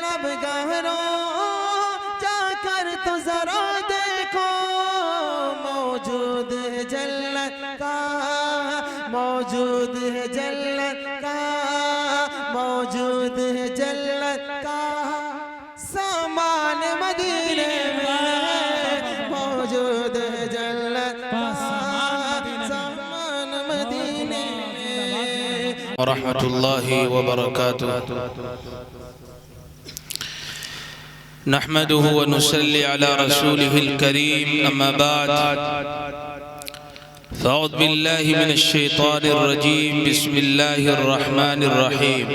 तलब गहरों जाकर तो जरा देखो, मौजूद है जन्नत का, मौजूद है जन्नत का, मौजूद है जन्नत का सामान मदीने में, मौजूद है जन्नत का सामान मदीने में। रहमतुल्लाहि व बरकातुहू। नहमदुहु व नुसल्ली अला रसूलिहिल करीम, अम्मा बाद, फ़अऊज़ु बिल्लाहि मिनश शैतानिर रजीम, बिस्मिल्लाहिर रहमानिर रहीम।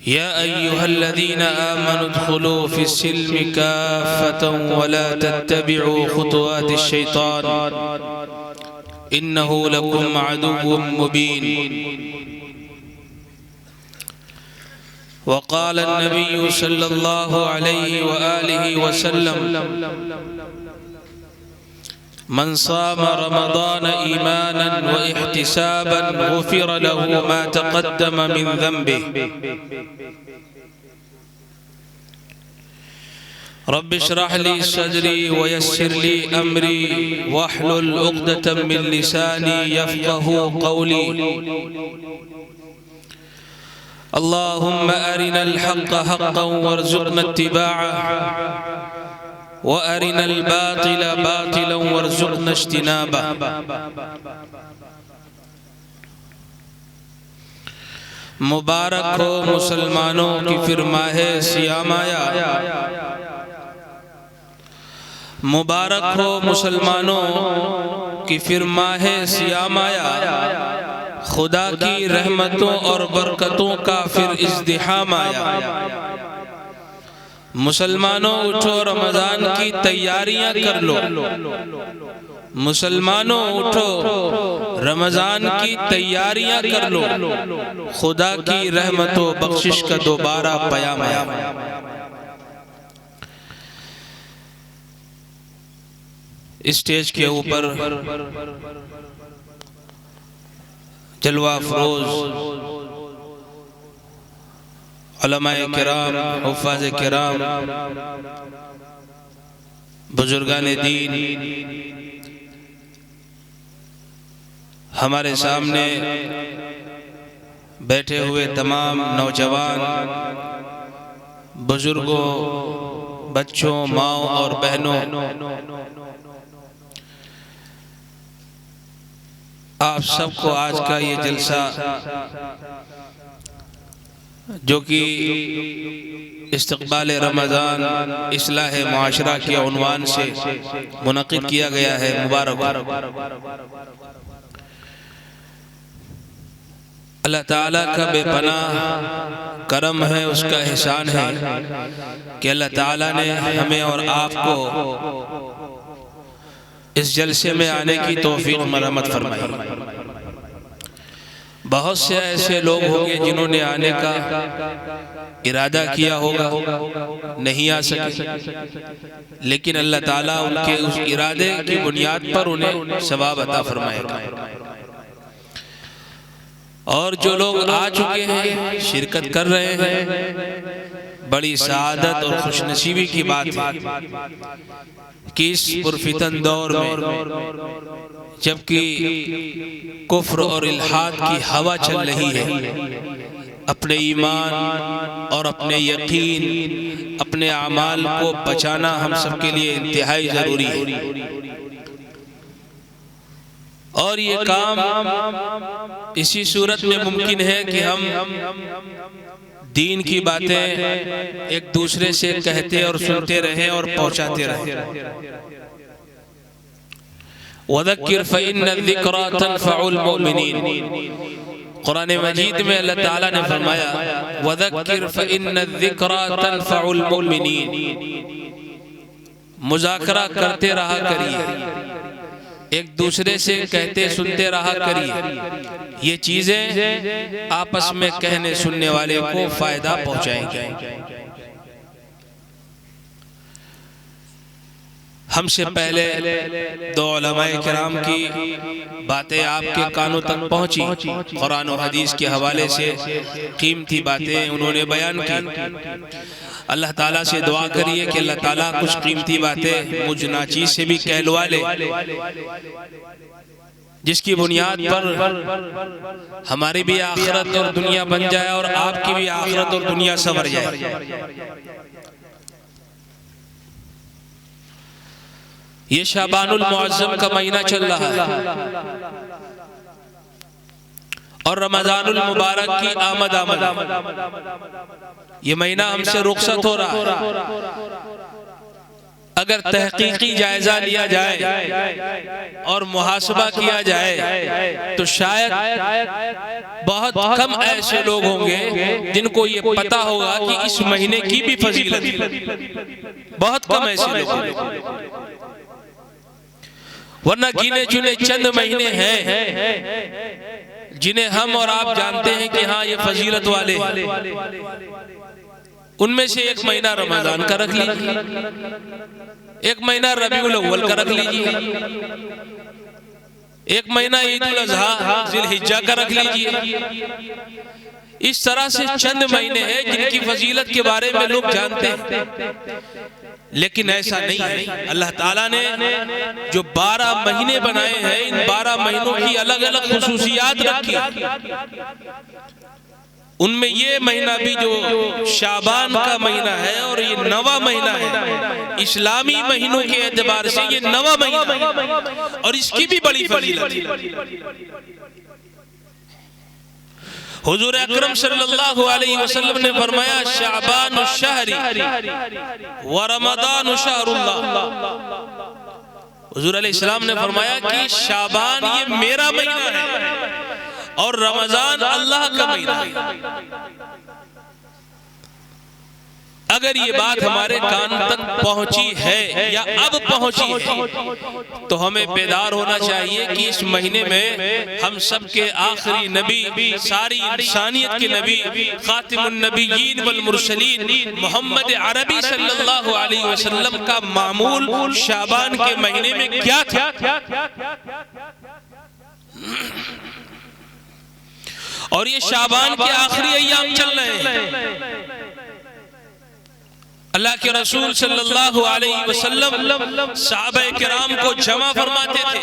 या अय्युहल्लज़ीना आमनु उद्खुलू फ़िस्सिल्मि काफ़्फ़तन व ला तत्तबिउ खुतुवातिश शैतान, इन्नहु लकुम अदुव्वुम मुबीन। वक़ाल अन्नबिय्यु सल्लल्लाहु अलैहि व आलिहि वसल्लम, मन साम रमज़ान ईमानन व इह्तिसाबन गुफ़िर लहु मा तक़द्दम मिन ज़ंबिहि। रब्बि इश्रह ली सदरी व यस्सिर ली अमरी वहलुल उक़दतम मिन लिसानी यफ़क़हू क़ौली। अल्लाहुम्मा अरिनल हक़्क़ हक़्क़न वरज़ुक़ना इत्तिबाअह व अरिनल बातिल बातिलन वरज़ुक़ना इज्तिनाबह। मुबारक हो मुसलमानों की फिर माहे सियाम आया, मुबारक हो मुसलमानों की फिर माहे सियाम आया, खुदा की रहमतों और बरकतों का फिर इज़्दिहाम आया। मुसलमानों उठो रमज़ान की तैयारियां कर लो, मुसलमानों उठो रमज़ान की तैयारियां कर लो, खुदा की रहमतों बख्शिश का दोबारा पयाम आया। स्टेज के ऊपर जलवा अफरोज उलमाए किराम, हुफ़ाज़े किराम, बुजुर्गान दीन, हमारे सामने बैठे हुए तमाम नौजवान, बुजुर्गों, बच्चों, माओं और बहनों, आप सबको आज का ये जलसा जो कि इस्तक़बाल रमज़ान इस्लाह मुआशरा के उन्वान से मुनक़िद किया गया है, मुबारक। अल्लाह ताला का बेपनाह करम है, उसका एहसान है कि अल्लाह ताला ने हमें और आपको इस जलसे में आने की तौफीक मरहमत फरमाई। बहुत से ऐसे लोग होंगे जिन्होंने आने का इरादा किया होगा, नहीं आ सके, लेकिन अल्लाह ताला उनके उस इरादे की बुनियाद पर उन्हें सवाब अता फरमाएगा। और जो लोग आ चुके हैं, शिरकत कर रहे हैं, बड़ी सआदत और खुशनसीबी की बात है कि इस पुरफितन दौर में जबकि कुफ्र और इल्हाद की हवा चल रही है, अपने ईमान और अपने यकीन, अपने अमाल को बचाना हम सबके लिए इंतहाई जरूरी है। और ये काम इसी सूरत में मुमकिन है कि हम दीन की बातें एक दूसरे से कहते और सुनते रहें और पहुंचाते रहें। वज़क्किर फ़इन्न ज़िक्रा तनफ़उल मुमिनीन। कुरान मजीद में अल्लाह ताला ने फरमाया वज़क्किर फ़इन्न ज़िक्रा तनफ़उल मुमिनीन। मुज़ाकरा करते रहा करिए, एक दूसरे से कहते सुनते रहा करिए। ये चीजें आपस में कहने सुनने वाले को फायदा पहुंचाएंगे। हमसे पहले दो उलमाए किराम की बातें आपके कानों तक पहुंची, कुरान और हदीस के हवाले से कीमती बातें उन्होंने बयान की। अल्लाह ताला से दुआ करिए कि अल्लाह ताला कुछ कीमती बातें मुझ नाचीज से भी कहलवा ले, जिसकी बुनियाद पर हमारी भी आखिरत और दुनिया बन जाए और आपकी भी आखिरत और दुनिया संवर जाए। ये शाबानुल मुअज्जम का महीना चल रहा है और रमजानुल मुबारक की आमद। ये महीना हमसे रुखसत हो रहा है। अगर तहकीकी जायजा लिया जाए और मुहासबा किया जाए तो शायद बहुत कम ऐसे लोग होंगे जिनको ये पता होगा कि इस महीने की भी फजीलत। बहुत कम ऐसे लोग होंगे, वरना गिने चुने चंद महीने हैं जिन्हें हम और आप जानते हैं कि हाँ ये फजीलत वाले। उनमें से एक महीना रमजान का रख लीजिए, एक महीना रबीउल अव्वल का रख लीजिए, एक महीना ईदुल अज़हा ज़िलहिज्जा का रख लीजिए। इस तरह से चंद महीने हैं जिनकी फजीलत के बारे में लोग जानते हैं, लेकिन ऐसा नहीं है। अल्लाह ताला ने जो 12 महीने बनाए हैं, इन 12 महीनों की अलग अलग खुसूसियात रखी। उनमें ये महीना भी जो शाबान का महीना है और ये 9वां महीना है, इस्लामी महीनों के एतबार से ये 9वां महीना और इसकी भी बड़ी फजीलत है। हुजूर अकरम सल्लल्लाहु अलैहि वसल्लम ने फरमाया, शाबानु शहरी व रमदानु शहरुल्लाह। हुजूर अलैहिस्सलाम ने फरमाया कि शाबान ये मेरा महीना है और रमजान अल्लाह का महीना है। अगर ये बात हमारे कान तक पहुंची है या अब पहुंची है तो हमें बेदार होना चाहिए कि इस महीने में हम सब के आखिरी नबी, सारी इंसानियत के नबी, खातिमुन नबिय्यीन वल मुरसलीन मोहम्मद अरबी सल्लल्लाहु अलैहि वसल्लम का मामूल शाबान के महीने में क्या था। और ये शाबान के आखिरी अय्याम चल रहे हैं। अल्लाह के रसूल सल्लल्लाहु अलैहि वसल्लम सहाबाए किराम को जमा फरमाते थे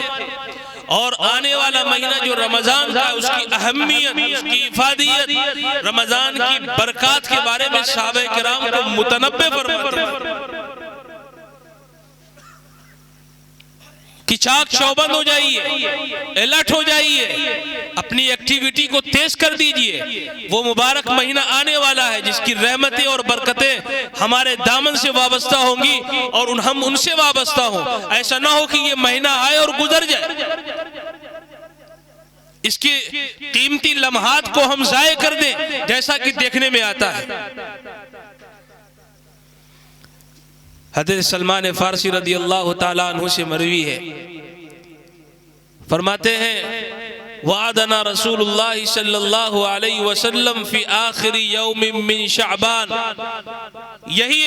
और आने वाला महीना जो रमजान का, उसकी अहमियत, उसकी इफादियत, रमजान की बरकत के बारे में सहाबाए किराम को मुतनब्बे फरमाते थे कि चाक चौबंद हो जाइए, अलर्ट हो जाइए, अपनी एक्टिविटी को तेज कर दीजिए। वो मुबारक महीना आने वाला है जिसकी रहमतें और बरकतें हमारे दामन से वाबस्ता होंगी और हम उनसे वाबस्ता हों। ऐसा ना हो कि ये महीना आए और गुजर जाए, इसके कीमती लम्हात को हम जाये कर दें, जैसा कि देखने में आता है। हज़रत सलमान फारसी रदी अल्लाह ताला अन्हु से मरवी है, फरमाते हैं वादना रसूलुल्लाह सल्लल्लाहु अलैहि वसल्लम फी आखिरी यौमिन मिन शअबान। यही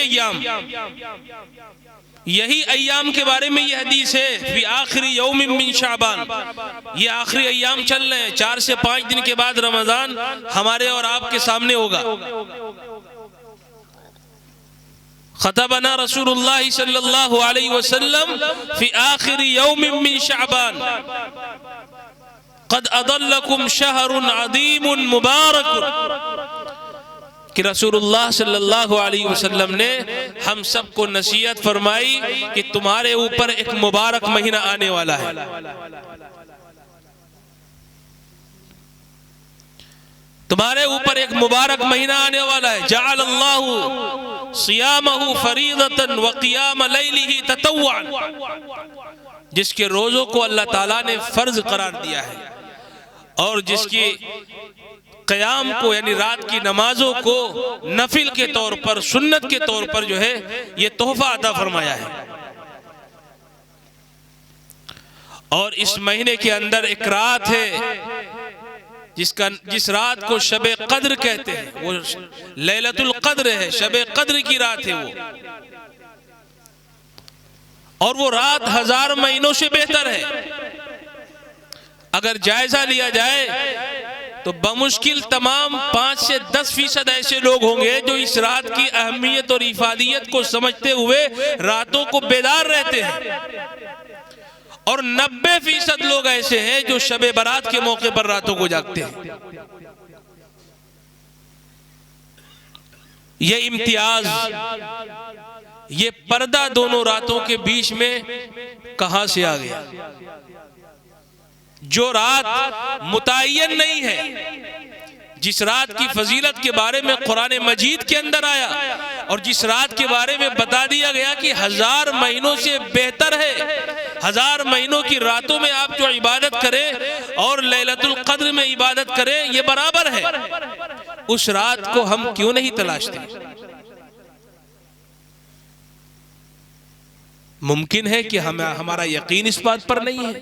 अय्याम के बारे में ये हदीस है, फी आखिरी यौमिन मिन शअबान। ये आखिरी अय्याम चल रहे हैं, 4 से 5 दिन के बाद रमजान हमारे और आपके सामने होगा। खतबना रसूलुल्लाह सल्लल्लाहु अलैहि वसल्लम फी आखिरी यौमिन मिन शअबान क़द अदल्लकुम शहरुन अज़ीमुन मुबारकुन। कि रसूलुल्लाह सल्लल्लाहु अलैहि वसल्लम ने हम सबको नसीहत फरमाई कि तुम्हारे ऊपर एक मुबारक महीना आने वाला है। तुम्हारे ऊपर एक मुबारक महीना आने वाला है। जअलल्लाहु सियामहु फरीदतन व क़ियाम लैलिही ततव्वुअन। जिसके रोजों को अल्लाह ताला ने फर्ज करार दिया है और जिसकी क़याम को यानी रात की नमाजों को नफिल के तौर पर, सुन्नत के तौर पर जो है ये तोहफा अता फरमाया है। और इस महीने के अंदर एक रात है जिस रात को शबे कद्र कहते हैं, वो लैलतुल कद्र है, शबे कद्र की रात है वो। और वो रात 1000 महीनों से बेहतर है। अगर जायजा लिया जाए तो बमुश्किल तमाम 5 से 10% ऐसे लोग होंगे जो इस रात की अहमियत और इफादियत को समझते हुए रातों को बेदार रहते हैं, और 90% लोग ऐसे हैं जो शबे बारात के मौके पर रातों को जागते हैं। ये इम्तियाज, ये पर्दा दोनों रातों के बीच में कहां से आ गया? जो रात मुतय्यन नहीं है, जिस रात की फजीलत के बारे में कुरान मजीद के अंदर आया और जिस रात के बारे में बता दिया गया कि 1000 महीनों से बेहतर है, 1000 महीनों की रातों में आप जो इबादत करें और लैलतुल क़द्र में इबादत करें, ये बराबर है। उस रात को हम क्यों नहीं तलाशते? मुमकिन है कि हमारा यकीन इस बात पर नहीं है,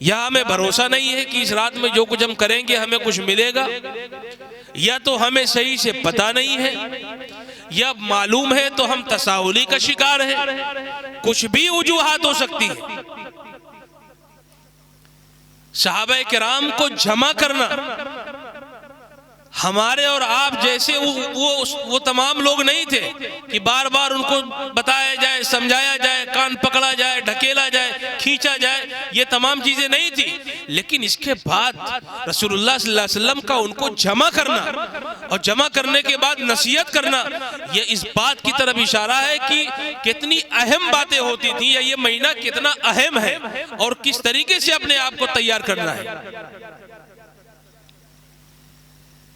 या हमें भरोसा नहीं है कि इस रात में जो कुछ हम करेंगे हमें कुछ मिलेगा, या तो हमें सही से पता नहीं है, या मालूम है तो हम तसाहुली का शिकार हैं। कुछ भी वजूहात हो सकती है। सहाबा किराम को जमा करना, हमारे और आप जैसे वो तमाम लोग नहीं थे कि बार बार उनको बताया जाए, समझाया जाए, कान पकड़ा जाए, ढकेला जाए, खींचा जाए, ये तमाम चीजें नहीं थी। लेकिन इसके बाद रसूलुल्लाह सल्लल्लाहु अलैहि वसल्लम का उनको जमा करना और जमा करने के बाद नसीहत करना, ये इस बात की तरफ इशारा है कि कितनी अहम बातें होती थी, या ये महीना कितना अहम है और किस तरीके से अपने आप को तैयार करना है।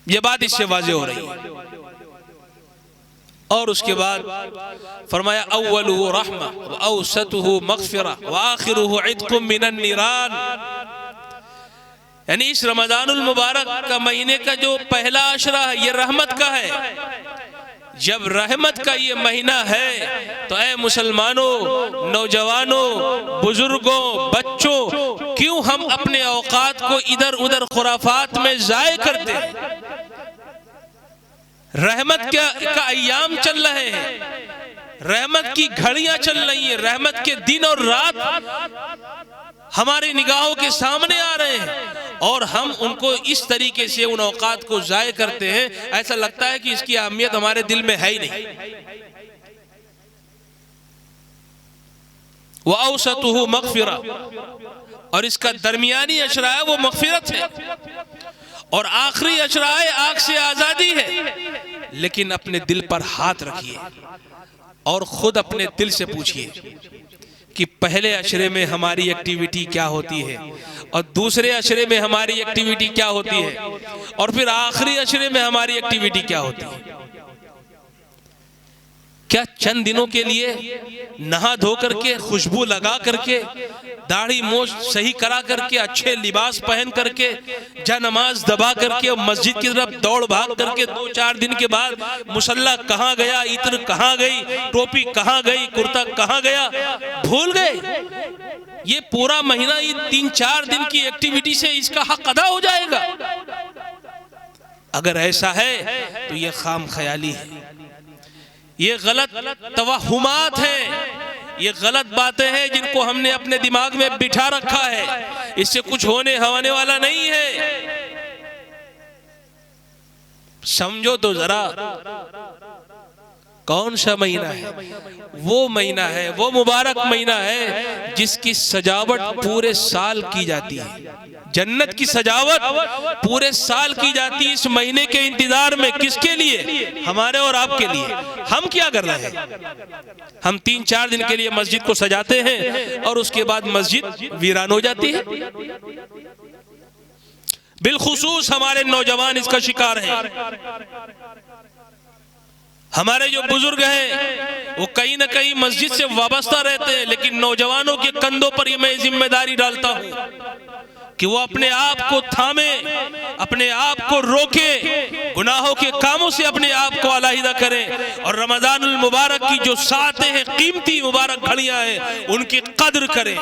ये बात इससे वाज़े हो रही है। और उसके बाद फरमाया अव्वलुहु रहमा व औसतुहु मग़फ़िरा व आखिरुहु इत्क़ुम मिनन निरान। यानी इस रमज़ानुल मुबारक का महीने का जो पहला अशरा है, ये रहमत का है। जब रहमत का ये महीना है तो ऐ मुसलमानों, नौजवानों, बुजुर्गों, बच्चों, क्यों हम अपने औकात को इधर उधर खुराफात में ज़ाय करते हैं? रहमत का अय्याम चल रहे हैं, रहमत की घड़ियां चल रही हैं, रहमत के दिन और रात हमारी निगाहों के सामने आ रहे हैं, और हम उनको इस तरीके से उन औकात को ज़ाय करते हैं, ऐसा लगता है कि इसकी अहमियत हमारे दिल में है ही नहीं। व औसतुहु मग़फ़िरा, और इसका दरमियानी अशरा है वो मग़फ़िरत है, और आखिरी अशरा है आग से आजादी है। लेकिन अपने दिल पर हाथ रखिए और खुद अपने दिल से पूछिए कि पहले अशरे में हमारी एक्टिविटी क्या होती है, और दूसरे अशरे में हमारी एक्टिविटी क्या होती है, और फिर आखिरी अशरे में हमारी एक्टिविटी क्या होती है। क्या चंद दिनों के लिए नहा धो करके, खुशबू लगा करके, दाढ़ी मोछ सही करा करके, अच्छे लिबास पहन करके, जा नमाज दबा करके और मस्जिद की तरफ दौड़ भाग करके 2-4 दिन के बाद मुसल्ला कहाँ गया, इत्र कहाँ गई, टोपी कहाँ गई, कुर्ता कहाँ गया, भूल गए? ये पूरा महीना ये 3-4 दिन की एक्टिविटी से इसका हक अदा हो जाएगा? अगर ऐसा है तो ये खाम ख्याली है, ये गलत तवहुमात हैं, ये गलत बातें हैं जिनको हमने अपने दिमाग में बिठा रखा है। इससे कुछ होने वाला नहीं है। समझो तो जरा, कौन सा महीना है? वो महीना है, वो मुबारक महीना है जिसकी सजावट पूरे साल की जाती है। जन्नत की सजावट पूरे साल की जाती है इस महीने के इंतजार में। किसके लिए? हमारे और आपके लिए। हम क्या कर रहे हैं? हम 3-4 दिन के लिए मस्जिद को सजाते हैं और उसके बाद मस्जिद वीरान हो जाती है। बिलखुसूस हमारे नौजवान इसका शिकार हैं। हमारे जो बुजुर्ग हैं वो कहीं ना कहीं मस्जिद से वाबस्ता रहते हैं, लेकिन नौजवानों के कंधों पर ये मैं जिम्मेदारी डालता हूं कि वो अपने आप को थामे, अपने आप को रोके, गुनाहों के कामों से अपने आप को अलहदा करें, और रमजानुल मुबारक की जो सातें हैं, कीमती मुबारक घड़ियां हैं, उनकी कद्र करें।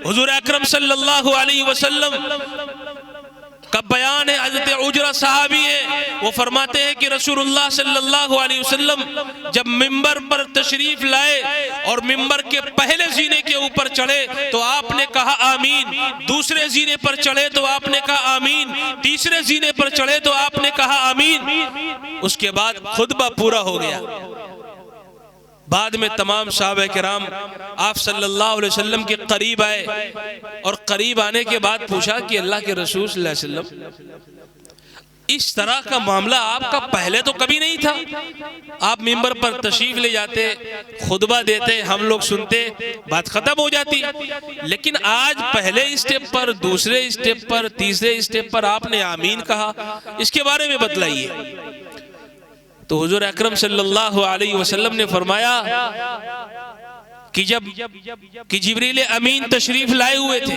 हुजूर अकरम सल्लल्लाहु अलैहि वसल्लम का बयान है। हजरत उजरा सहाबी है, वो फरमाते हैं कि रसूलुल्लाह सल्लल्लाहु अलैहि वसल्लम जब मिंबर पर तशरीफ लाए और मिंबर के पहले जीने के ऊपर चढ़े तो आपने कहा आमीन, दूसरे जीने पर चढ़े तो आपने कहा आमीन, तीसरे जीने पर चढ़े तो आपने कहा आमीन। उसके बाद खुतबा पूरा हो गया। बाद में तमाम सहाबा किराम आप सल्लल्लाहु अलैहि वसल्लम के करीब आए और करीब आने के बाद पूछा कि अल्लाह के रसूल सल्लल्लाहु अलैहि वसल्लम, इस तरह का मामला आपका पहले तो कभी नहीं था। आप मिंबर पर तशरीफ ले जाते, खुतबा देते, हम लोग सुनते, बात खत्म हो जाती। लेकिन आज पहले स्टेप पर, दूसरे स्टेप पर, तीसरे स्टेप पर आपने आमीन कहा, इसके बारे में बतलाइए। तो हुजूर अकरम सल्लल्लाहु अलैहि वसल्लम ने फरमाया कि जब जिब्रील अमीन तशरीफ लाए हुए थे,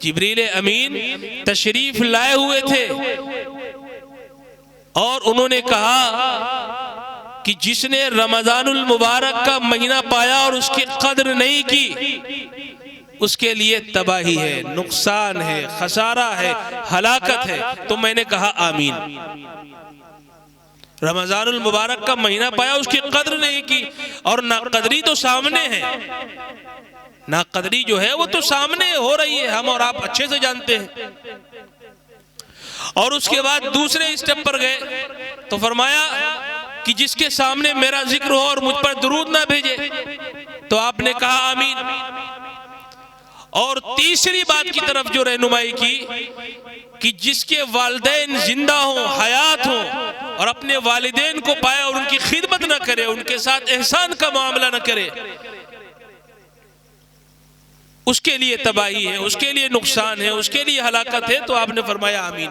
जिब्रील अमीन तशरीफ लाए हुए थे और उन्होंने कहा कि जिसने रमजानुल मुबारक का महीना पाया और उसकी कद्र नहीं की, उसके लिए तबाही है, नुकसान है, खसारा है, हलाकत है। तो मैंने कहा आमीन। रमजानुल मुबारक का महीना पाया, उसकी कद्र नहीं की, और नाकदरी तो सामने है, नाकदरी जो है वो तो सामने हो रही है, हम और आप अच्छे से जानते हैं। और उसके बाद दूसरे स्टेप पर गए तो फरमाया कि जिसके सामने मेरा जिक्र हो और मुझ पर दुरूद ना भेजे, तो आपने कहा आमीन। और तीसरी बात की तरफ जो रहनुमाई की कि जिसके वालिदैन जिंदा हो, हयात हो, और अपने वालिदैन को पाया और उनकी खिदमत न करे, उनके साथ एहसान का मामला न करे, उसके लिए तबाही है, उसके लिए नुकसान है, उसके लिए हलाकत है। तो आपने फरमाया आमीन।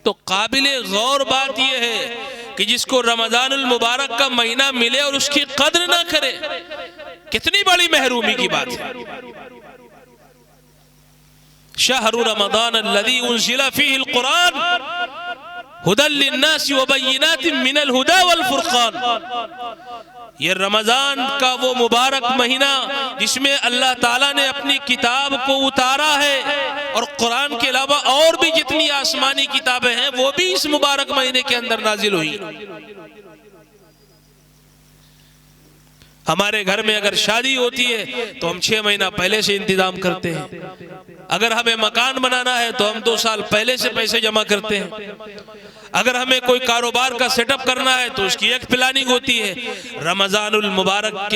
तो काबिले गौर बात यह है कि जिसको रमजानुल मुबारक का महीना मिले और उसकी कद्र ना करे, कितनी बड़ी महरूमी की बात है। शहरु रमज़ान अल्लज़ी उन्ज़िला फ़ीहिल क़ुरान हुदल लिन्नासि व बय्यिनातिन मिनल हुदा वल फ़ुरक़ान। ये रमजान का वो मुबारक महीना जिसमें अल्लाह ताला ने अपनी किताब को उतारा है, और कुरान के अलावा और भी जितनी आसमानी किताबें हैं वो भी इस मुबारक महीने के अंदर नाजिल हुई। हमारे घर में अगर शादी होती है तो हम 6 महीना पहले से इंतजाम करते हैं। अगर हमें मकान बनाना है तो हम 2 साल पहले से पैसे जमा करते हैं। अगर हमें कोई कारोबार का सेटअप करना है तो उसकी एक प्लानिंग होती है। रमजानुल मुबारक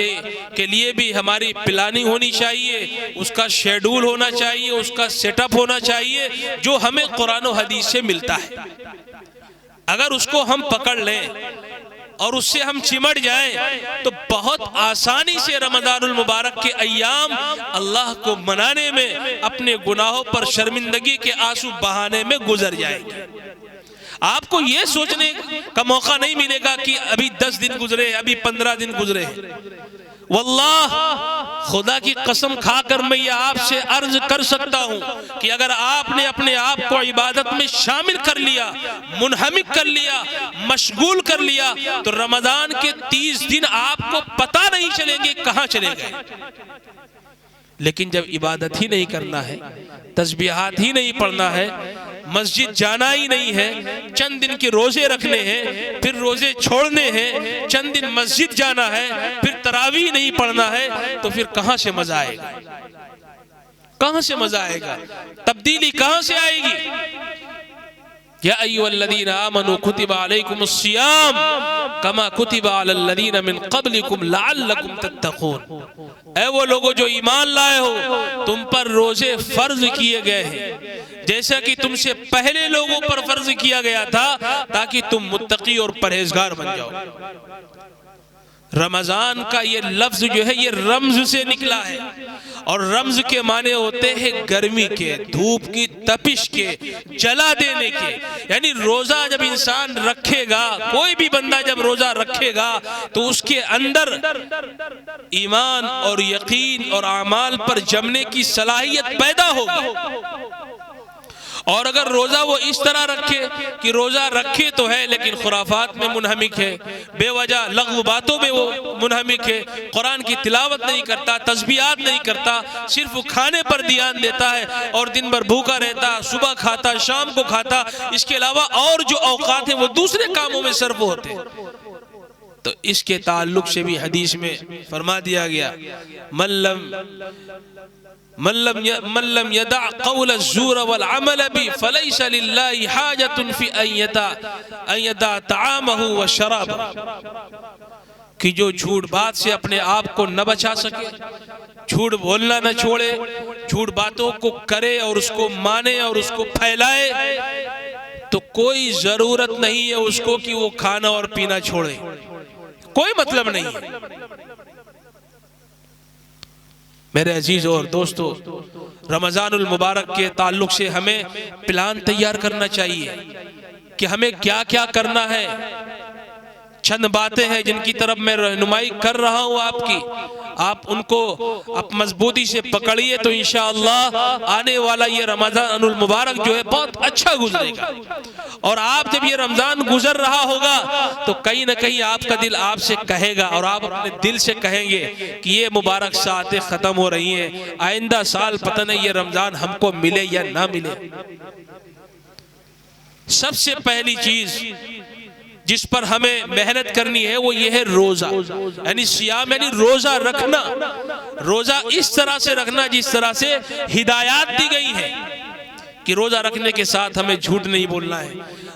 के लिए भी हमारी प्लानिंग होनी चाहिए, उसका शेड्यूल होना चाहिए, उसका सेटअप होना चाहिए, जो हमें कुरान और हदीस से मिलता है। अगर उसको हम पकड़ लें और उससे हम चिमट जाएं तो बहुत आसानी से रमजानुल मुबारक के अय्याम अल्लाह को मनाने में, अपने गुनाहों पर शर्मिंदगी के आंसू बहाने में गुजर जाएंगे। आपको ये सोचने का मौका नहीं मिलेगा कि अभी 10 दिन गुजरे, अभी 15 दिन गुजरे। वल्लाह, खुदा की कसम खाकर मैं ये आपसे अर्ज कर सकता हूँ कि अगर आपने अपने आप को इबादत में शामिल कर लिया, मुनहमिक कर लिया, मशगूल कर लिया, तो रमजान के 30 दिन आपको पता नहीं चलेंगे कहाँ चले गए। लेकिन जब इबादत ही नहीं करना है, तस्बीहात ही नहीं पढ़ना है, मस्जिद जाना ही नहीं है, चंद दिन के रोजे रखने हैं, फिर रोजे छोड़ने हैं, चंद दिन मस्जिद जाना है, फिर तरावीह नहीं पढ़ना है, तो फिर कहां से मजा आएगा? कहां से मजा आएगा? तब्दीली कहां से आएगी? या अय्युहल्लज़ीना आमनू कुतिबा अलैकुमुस्सियाम कमा कुतिबा अलल्लज़ीना मिन क़ब्लिकुम लअल्लकुम तत्तक़ून। ऐ वो लोगो जो ईमान लाए हो, तुम पर रोजे फर्ज किए गए हैं जैसा कि तुमसे पहले लोगों पर फर्ज किया गया था, ताकि तुम मुत्तकी और परहेजगार बन जाओ। रमजान का ये लफ्ज जो है ये रम्ज से निकला है, और रम्ज के माने होते हैं गर्मी के, धूप की तपिश के, जला देने के। यानी रोजा जब इंसान रखेगा, कोई भी बंदा जब रोजा रखेगा तो उसके अंदर ईमान और यकीन और आमाल पर जमने की सलाहियत पैदा होगी। और अगर रोजा वो इस तरह रखे कि रोजा रखे तो है लेकिन खुराफात में मुनहमिक है, बेवजह लग़्व बातों में वो मुनहमिक है, कुरान की तिलावत नहीं करता, तस्बीहात नहीं करता, सिर्फ खाने पर ध्यान देता है और दिन भर भूखा रहता, सुबह खाता शाम को खाता, इसके अलावा और जो औकात है वो दूसरे कामों में सर्फ होते, तो इसके ताल्लुक से भी हदीस में फरमा दिया गया, मल्लम यदा क़ौल अज़्ज़ूर वल अमल बि फलैसा लिल्लाहि हाजतुन फी अन यदा तआमहु व शराब, कि जो झूठ बात से अपने आप को न बचा सके, झूठ बोलना न छोड़े, झूठ बातों को करे और उसको माने और उसको फैलाए, तो कोई जरूरत नहीं है उसको कि वो खाना और पीना छोड़े, कोई मतलब नहीं है। मेरे अजीज और दोस्तों, रमजानुल मुबारक के ताल्लुक से हमें प्लान तैयार करना चाहिए कि हमें क्या क्या करना है। चंद बातें हैं जिनकी तरफ मैं रहनुमाई कर रहा हूं आपकी, आप उनको आप मजबूती से पकड़िए तो इंशाअल्लाह आने वाला ये रमजानुल मुबारक जो है बहुत अच्छा गुजरेगा। और आप जब ये रमजान गुजर रहा होगा तो कहीं ना कहीं आपका दिल आपसे कहेगा और आप अपने दिल से कहेंगे कि ये मुबारक सातें खत्म हो रही हैं, आइंदा साल पता नहीं ये रमजान हमको मिले या ना मिले। सबसे पहली चीज जिस पर हमें मेहनत करनी है वो ये है रोजा, यानी सियाम, यानी रोजा रखना। रोजा इस तरह से रखना जिस तरह से हिदायत दी गई है कि रोजा रखने के साथ हमें झूठ नहीं बोलना है,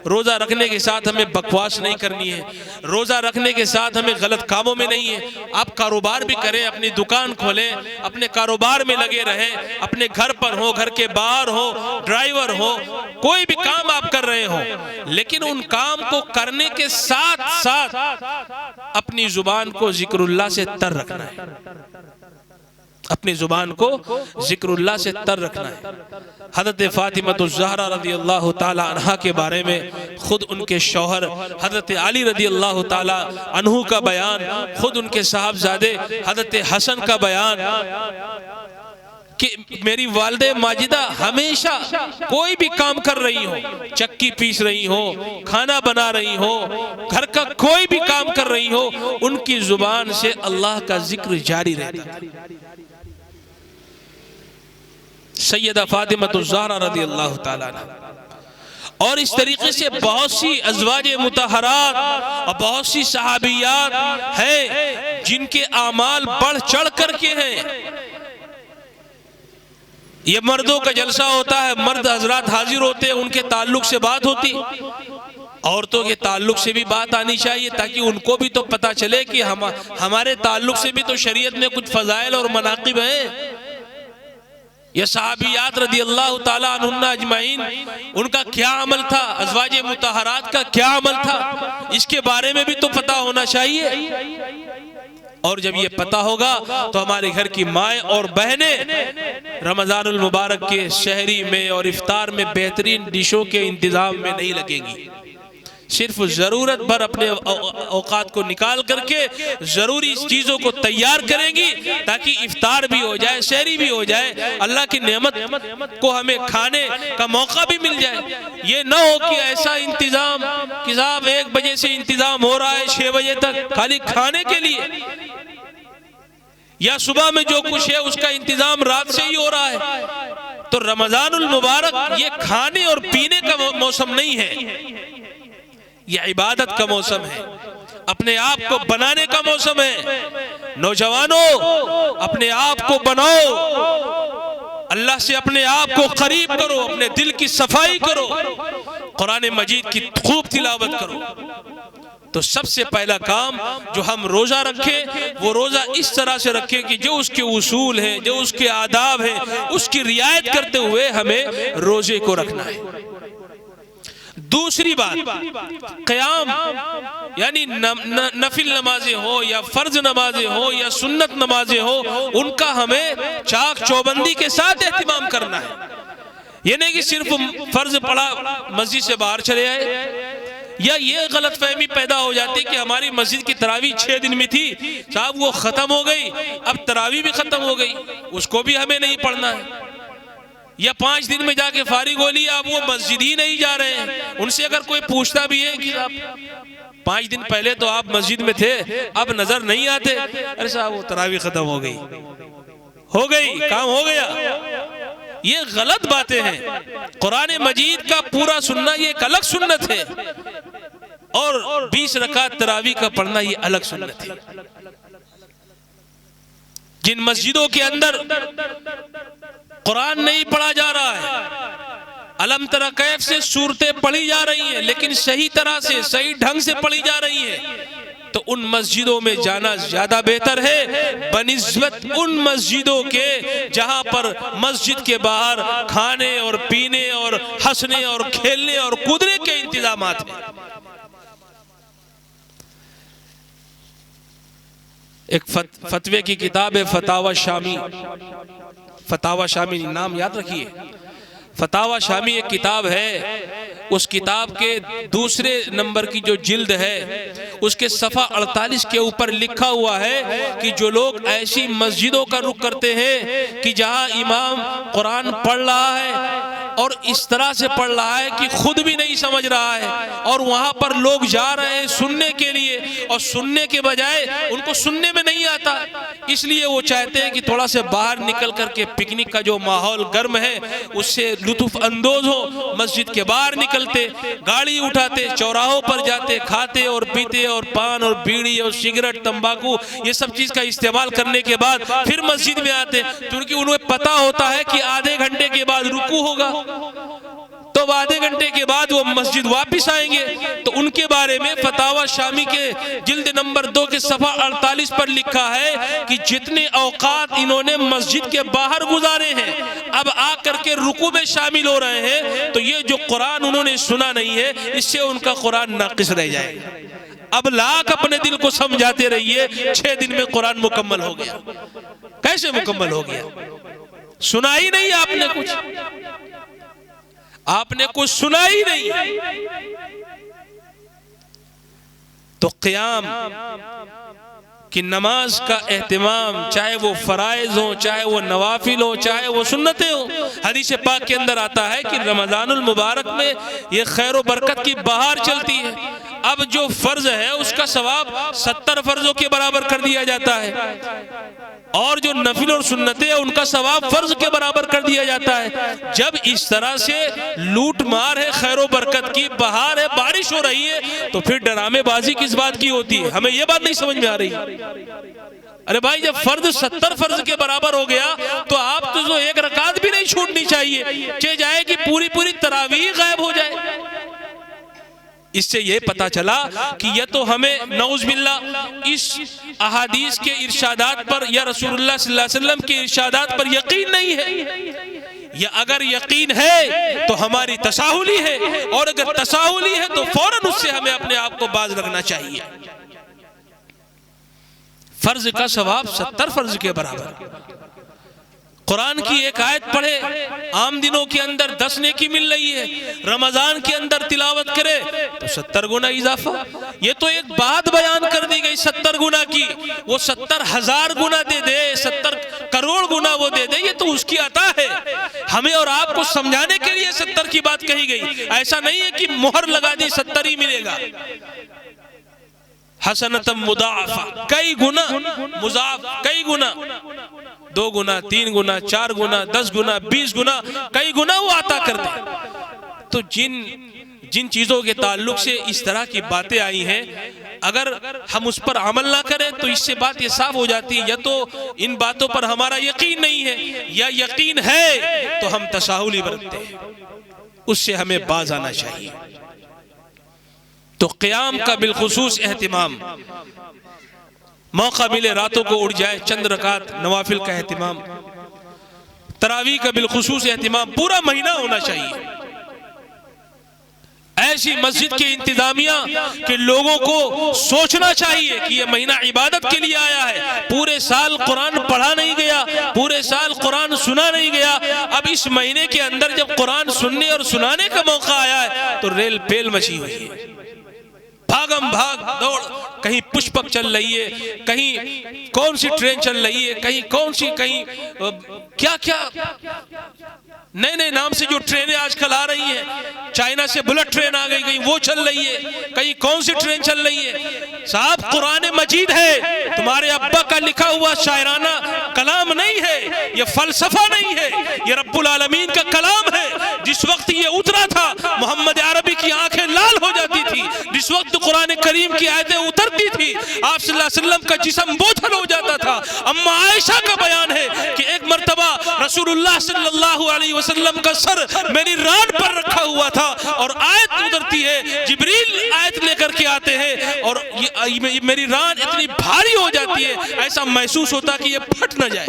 रोजा रखने के साथ हमें बकवास नहीं करनी है, रोजा रखने के साथ हमें गलत कामों में नहीं है। आप कारोबार भी करें, अपनी दुकान खोलें, अपने कारोबार में लगे रहें, अपने घर पर हो, घर के बाहर हो, ड्राइवर हो, कोई भी काम आप कर रहे हो, लेकिन उन काम को करने के साथ साथ अपनी जुबान को जिक्रुल्लाह से तर रखना है, अपनी जुबान को जिक्रुल्लाह से तर रखना है। हज़रत फ़ातिमतुज़ ज़हरा रज़ियल्लाहु ताला अन्हा के बारे में खुद उनके शौहर हज़रत अली रज़ियल्लाहु ताला अन्हु का बयान, खुद उनके साहबजादे हज़रत हसन का बयान कि मेरी वालिदा माजिदा हमेशा कोई भी काम कर रही हो, चक्की पीस रही हो, खाना बना रही हो, घर का कोई भी काम कर रही हो, उनकी जुबान से अल्लाह का जिक्र जारी रहता। सैयदा फातिमतुज़ ज़हरा रज़ियल्लाहु ताला अन्हा। और इस तरीके से बहुत सी अज़वाजे मुतहरात और बहुत सी सहाबियात हैं जिनके आमाल बढ़ चढ़ करके हैं। ये मर्दों का जलसा होता है, मर्द हजरात हाजिर होते हैं, उनके ताल्लुक से बात होती, औरतों के ताल्लुक से भी बात आनी चाहिए ताकि उनको भी तो पता चले कि हमारे ताल्लुक से भी तो शरीयत में कुछ फजाइल और मनाकिब हैं। ये सहाबियात रज़ियल्लाहु ताला अन्हुन्ना अजमाइन, उनका क्या अमल था, अज़वाजे मुतहरात का क्या अमल था, इसके बारे में भी तो पता होना चाहिए। और जब ये पता होगा तो हमारे घर की माएँ और बहनें रमज़ानुल मुबारक के शहरी में और इफ्तार में बेहतरीन डिशों के इंतज़ाम में नहीं लगेंगी, सिर्फ जरूरत भर अपने औकात को निकाल करके जरूरी चीजों को तैयार करेंगी ताकि इफ्तार भी हो जाए, शहरी भी हो जाए, अल्लाह की नेमत को हमें खाने का मौका भी मिल जाए। ये ना हो कि ऐसा इंतजाम कि साहब 1 बजे से इंतजाम हो रहा है 6 बजे तक खाली खाने के लिए, या सुबह में जो कुछ है उसका इंतजाम रात से ही हो रहा है। तो रमजानुल मुबारक ये खाने और पीने का मौसम नहीं है, ये इबादत का मौसम है, अपने आप को बनाने का मौसम है। नौजवानों, अपने आप को बनाओ, अल्लाह से अपने आप को करीब करो, अपने दिल की सफाई करो, कुरान मजीद की खूब तिलावत करो। तो सबसे पहला काम जो हम रोजा रखें वो रोजा इस तरह से रखें कि जो उसके उसूल हैं, जो उसके आदाब हैं, उसकी रियायत करते हुए हमें रोजे को रखना है। दूसरी बात, क़याम यानी नफिल नमाजें हो या फर्ज नमाजें हो या सुन्नत नमाजें हो, उनका हमें चाक चौबंदी के साथ एहतिमाम करना है। ये नहीं कि सिर्फ फर्ज पढ़ा मस्जिद से बाहर चले आए, या ये गलत फहमी पैदा हो जाती कि हमारी मस्जिद की तरावी 6 दिन में थी साहब, वो खत्म हो गई, अब तरावी भी खत्म हो गई, उसको भी हमें नहीं पढ़ना है। या 5 दिन में जाके फारिग हो लिया, अब वो मस्जिद ही नहीं जा रहे हैं। उनसे अगर कोई पूछता भी है कि आप 5 दिन पहले तो आप मस्जिद में थे, अब नजर नहीं आते, अरे साहब वो तरावी खत्म हो गई, काम हो गया। ये गलत बातें हैं। कुरान मजीद का पूरा सुनना ये एक अलग सुन्नत है, और 20 रकात तरावी का पढ़ना ये अलग सुन्नत है। जिन मस्जिदों के अंदर कुरान नहीं पढ़ा जा रहा है, अलम तरा कैफ से सूरतें पढ़ी जा रही हैं, लेकिन सही तरह से सही ढंग से पढ़ी जा रही हैं, तो उन मस्जिदों में जाना ज्यादा बेहतर है बनिस्बत उन मस्जिदों के जहां पर मस्जिद के बाहर खाने और पीने और हंसने और खेलने और कूदने के इंतजामात हैं। एक फतवे की किताब है फतावा शामी, फतावा शामी नाम याद रखिए। फतावा शामी एक किताब है, उस किताब के दूसरे नंबर की जो जिल्द है उसके सफ़ा 48 के ऊपर लिखा हुआ है कि जो लोग ऐसी मस्जिदों का रुख करते हैं कि जहां इमाम कुरान पढ़ रहा है और इस तरह से पढ़ रहा है कि खुद भी नहीं समझ रहा है, और वहां पर लोग जा रहे हैं सुनने के लिए, और सुनने के बजाय उनको सुनने में नहीं आता, इसलिए वो चाहते हैं कि थोड़ा से बाहर निकल करके पिकनिक का जो माहौल गर्म है उससे लुत्फ अंदोज हो। मस्जिद के बाहर निकलते, गाड़ी उठाते, चौराहों पर जाते, खाते और पीते और पान और बीड़ी और सिगरेट तंबाकू ये सब चीज का इस्तेमाल करने के बाद फिर मस्जिद में आते, क्योंकि उन्हें पता होता है कि आधे घंटे के बाद रुकू होगा, तो आधे घंटे के बाद वो मस्जिद वापस आएंगे। तो उनके बारे में फतावा शामी के जिल्द नंबर 2 के सफ़ा 48 पर लिखा है कि जितने औकात इन्होंने मस्जिद के बाहर गुजारे हैं, अब आकर के रुकू में शामिल हो रहे हैं, तो ये जो कुरान उन्होंने सुना नहीं है, इससे उनका कुरान नाकिस रह जाएगा। अब लाख अपने दिल को समझाते रहिए, 6 दिन में कुरान मुकम्मल हो गया। कैसे मुकम्मल हो गया? सुना ही नहीं आपने कुछ, आपने कुछ सुना ही नहीं। तो क़ियाम कि नमाज का एहतिमाम, चाहे वो फराइज हो, चाहे वो नवाफिल हो, चाहे वो सुन्नतें हो, हदीस पाक के अंदर आता है कि रमजानुल मुबारक में ये खैर व बरकत की बहार चलती है। अब जो फर्ज है उसका सवाब 70 फर्जों के बराबर कर दिया जाता है, और जो नफिल और सुन्नतें हैं उनका सवाब फर्ज के बराबर कर दिया जाता है। जब इस तरह से लूट मार है, खैर व बरकत की बहार है, बारिश हो रही है, तो फिर डरामेबाजी किस बात की होती है? हमें यह बात नहीं समझ में आ रही। अरे भाई, जब फर्ज 70 फर्ज के बराबर हो गया तो आप तो जो 1 रकात भी नहीं छूटनी चाहिए, चाहे जाए कि पूरी तरावीह गायब हो जाए। इससे ये पता चला कि यह तो हमें नऊज़ बिल्लाह इस अहादीस के इरशादात पर या रसूलुल्लाह सल्लल्लाहु अलैहि वसल्लम के इरशादात पर यकीन नहीं है, या अगर यकीन है तो हमारी तसाहुली है, और अगर तसाहुली है तो फौरन उससे हमें अपने आप को बाज रखना चाहिए। फर्ज का सवाब 70 फर्ज के बराबर। कुरान की एक आयत पढ़े, आम दिनों के अंदर 10 नेकी मिल रही है, रमजान के अंदर तिलावत करे तो 70 गुना इजाफा। ये तो एक बात बयान कर दी गई 70 गुना की, वो 70,000 गुना दे दे, 70 करोड़ गुना वो दे दे, ये तो उसकी अता है। हमें और आपको समझाने के लिए 70 की बात कही गई। ऐसा नहीं है कि मोहर लगा दी 70 ही मिलेगा। हसनतम मुदाफा, कई गुना, मुजाफ कई गुना, 2 गुना, 3 गुना, 4 गुना, 10 गुना, 20 गुना, कई गुना वो आता कर दे। तो जिन चीजों के ताल्लुक से इस तरह की बातें आई हैं, अगर हम उस पर अमल ना करें तो इससे बात ये साफ हो जाती है, या तो इन बातों पर हमारा यकीन नहीं है, या यकीन है तो हम तसाहुली बरतते हैं, उससे हमें बाज आना चाहिए। तो क़ियाम का बिलखुसूस एहतिमाम, मौका मिले रातों को उड़ जाए, चंद रकात नवाफिल का एहतिमाम, तरावी का बिलखुसूस एहतिमाम पूरा महीना होना चाहिए। ऐसी मस्जिद की इंतजामिया के लोगों को सोचना चाहिए कि यह महीना इबादत के लिए आया है। पूरे साल कुरान पढ़ा नहीं गया, पूरे साल कुरान सुना नहीं गया, अब इस महीने के अंदर जब कुरान सुनने और सुनाने का मौका आया है तो रेल पेल मची हुई है, भागम भाग दौड़, कहीं पुष्पक चल रही है, कहीं कौन सी ट्रेन चल रही है, कहीं कौन सी, कहीं क्या क्या नए नए नाम से जो ट्रेनें आजकल आ रही हैं, चाइना से बुलेट ट्रेन आ गई, कहीं वो चल रही है, कहीं कौन सी ट्रेन चल रही है। साहब कुरान मजीद है, तुम्हारे अब्बा का लिखा हुआ शायराना कलाम नहीं है, ये फलसफा नहीं है, ये रब्बुल आलमीन का कलाम है। जिस वक्त ये उतरा था मोहम्मद अरबी की आंखें लाल हो जाती थी, जिस वक्त कुरान करीम की आयतें उतरती थी आप सल्लल्लाहु अलैहि वसल्लम का जिस्म बोझल हो जाता था। अम्मा आयशा का बयान है कि एक मर्तबा रसूलुल्लाह सल्लल्लाहु अलैहि वसल्लम का सर मेरी रान पर रखा हुआ था और आयत उतरती है, जिब्रील आयत लेकर के आते हैं और मेरी रान इतनी भारी हो जाती है, ऐसा महसूस होता कि ये फट न जाए।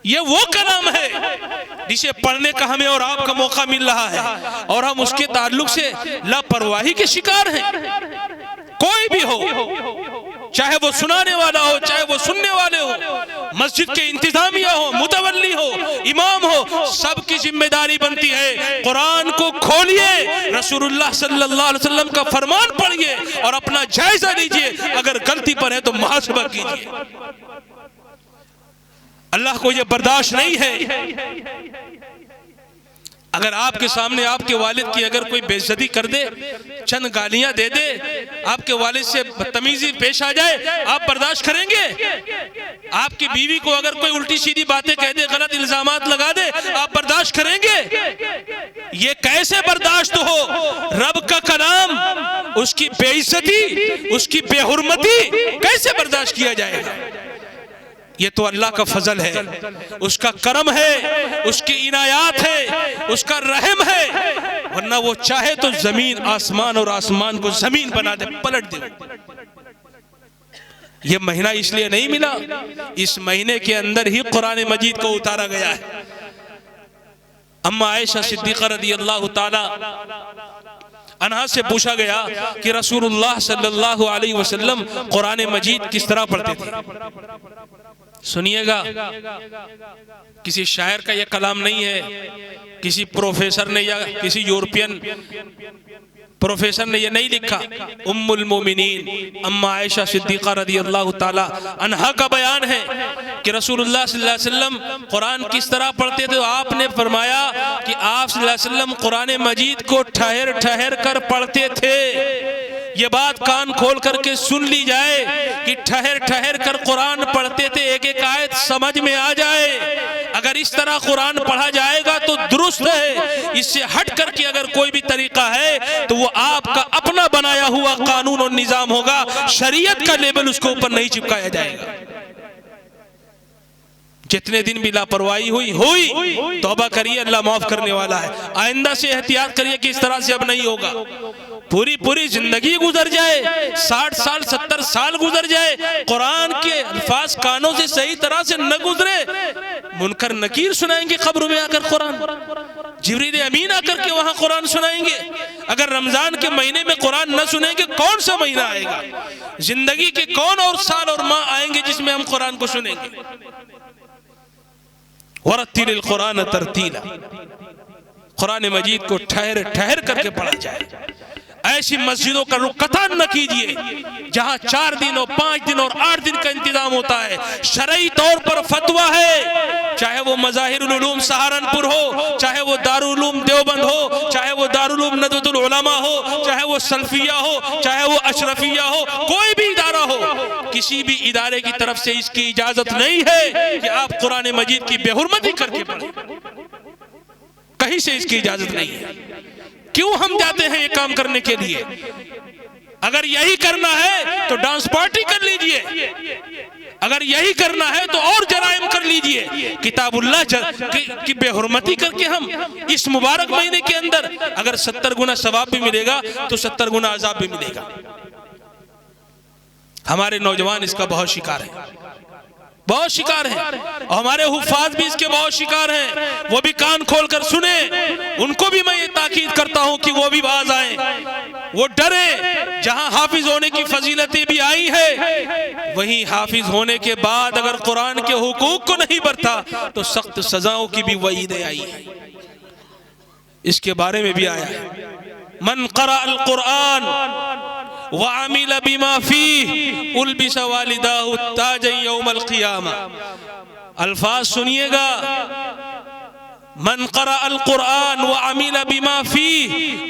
ये वो कलाम है जिसे पढ़ने का हमें और आपका मौका मिल रहा है और हम उसके ताल्लुक से लापरवाही के शिकार हैं। कोई भी हो, चाहे वो सुनाने वाला हो, चाहे वो सुनने वाले हो, मस्जिद के इंतजामिया हो, मुतवल्ली हो, इमाम हो, सबकी जिम्मेदारी बनती है कुरान को खोलिए, रसूलुल्लाह सल्लल्लाहु अलैहि वसल्लम का फरमान पढ़िए और अपना जायजा लीजिए। अगर गलती पर है तो मुहासबा कीजिए। अल्लाह को यह बर्दाश्त नहीं है अगर आपके सामने आपके वालिद की अगर कोई बेइज्जती कर दे, चंद गालियां दे दे, आपके वालिद से बदतमीजी पेश आ जाए, आप बर्दाश्त करेंगे? आपकी बीवी को अगर कोई उल्टी सीधी बातें कह दे, गलत इल्जामात लगा दे, आप बर्दाश्त करेंगे? ये कैसे बर्दाश्त हो? रब का कलाम, उसकी बेइज्जती, उसकी बेहुरमती कैसे बर्दाश्त किया जाएगा? ये तो अल्लाह का फजल है, उसका करम है, उसकी इनायात है, उसका रहम है, वरना वो चाहे तो जमीन आसमान और आसमान को जमीन बना दे, पलट दे। ये महीना इसलिए नहीं मिला, इस महीने के अंदर ही कुरान मजीद को उतारा गया है। अम्मा आयशा सिद्दीक़ा रज़ियल्लाहु ताला अन्हा से पूछा गया कि रसूलुल्लाह सल्लल्लाहु अलैहि वसल्लम कुरान मजीद किस तरह पढ़ते थे। सुनिएगा, किसी शायर का यह कलाम नहीं है, किसी प्रोफेसर ने या किसी यूरोपियन प्रोफेसर ने यह नहीं लिखा। उम्मुल मोमिनीन अम्मा आयशा सिद्दीक़ा रज़ियल्लाहु ताला अन्हा का बयान है कि रसूलुल्लाह सल्लल्लाहु अलैहि वसल्लम कुरान किस तरह पढ़ते थे। तो आपने फरमाया कि आप सल्लल्लाहु अलैहि वसल्लम कुरान मजीद को ठहर ठहर कर पढ़ते थे। ये बात कान खोल करके सुन ली जाए कि ठहर ठहर कर कुरान पढ़ते थे, एक एक आयत समझ में आ जाए। अगर इस तरह कुरान पढ़ा जाएगा तो दुरुस्त है, इससे हट करके अगर कोई भी तरीका है तो वो आपका अपना बनाया हुआ कानून और निजाम होगा, शरीयत का लेबल उसके ऊपर नहीं चिपकाया जाएगा। जितने दिन भी लापरवाही हुई तौबा करिए, अल्लाह माफ करने वाला है। आइंदा से एहतियात करिए कि इस तरह से अब नहीं होगा। पूरी जिंदगी गुजर जाए, 60 साल 70 साल गुजर जाए, कुरान के अल्फाज कानों से सही तरह से न गुजरे, मुनकर नकीर सुनाएंगे कब्र में आकर कुरान, जिब्रील अमीन आकर के वहां कुरान सुनाएंगे। अगर रमजान के महीने में कुरान न सुनेंगे, कौन सा महीना आएगा? जिंदगी के कौन और साल और माह आएंगे जिसमें हम कुरान को सुनेंगे? वरत्तिलिल कुरान तरतीला, कुरान मजीद को ठहर ठहर करके पढ़ा जाए। ऐसी मस्जिदों का रुख कतई न कीजिए जहां 4 दिन और 5 दिन और 8 दिन का इंतजाम होता है। शरई तौर पर फतवा है, चाहे वो मज़ाहिरुल उलूम सहारनपुर हो, चाहे वो दारुल उलूम देवबंद हो, चाहे वो दारुल उलूम नदवतुल उलमा हो, चाहे वो सल्फिया हो, चाहे वो अशरफिया हो, कोई भी इदारा हो, किसी भी इदारे की तरफ से इसकी इजाजत नहीं है कि आप कुरान मजीद की बेहुरमती करके पढ़ें। कहीं से इसकी इजाजत नहीं है। क्यों हम जाते हैं ये काम करने के लिए? अगर यही करना है तो डांस पार्टी कर लीजिए, अगर यही करना है तो और जराइम कर लीजिए। किताबुल्लाह की बेहुरमती करके हम इस मुबारक महीने के अंदर अगर 70 गुना सवाब भी मिलेगा तो 70 गुना अजाब भी मिलेगा। हमारे नौजवान इसका बहुत शिकार है, बहुत शिकार है, और हमारे हुफ़ाज़ भी इसके बहुत शिकार हैं। वो भी कान खोलकर सुने, उनको भी मैं ये ताकीद करता हूं कि वो भी बाज आए, वो डरे। जहां हाफिज होने की फजीलतें भी आई है, वहीं हाफिज होने के बाद अगर कुरान के हुकूक को नहीं बरता तो सख्त सजाओं की भी वईदें आई है। इसके बारे में भी आया है, मन क़रा अल कुरान व अमिल बिमा फीह उल्बिस वालिदाहु ताज यौमल क़ियामा। अल्फाज सुनिएगा, मन क़रा अल कुरान व अमिल बिमा फी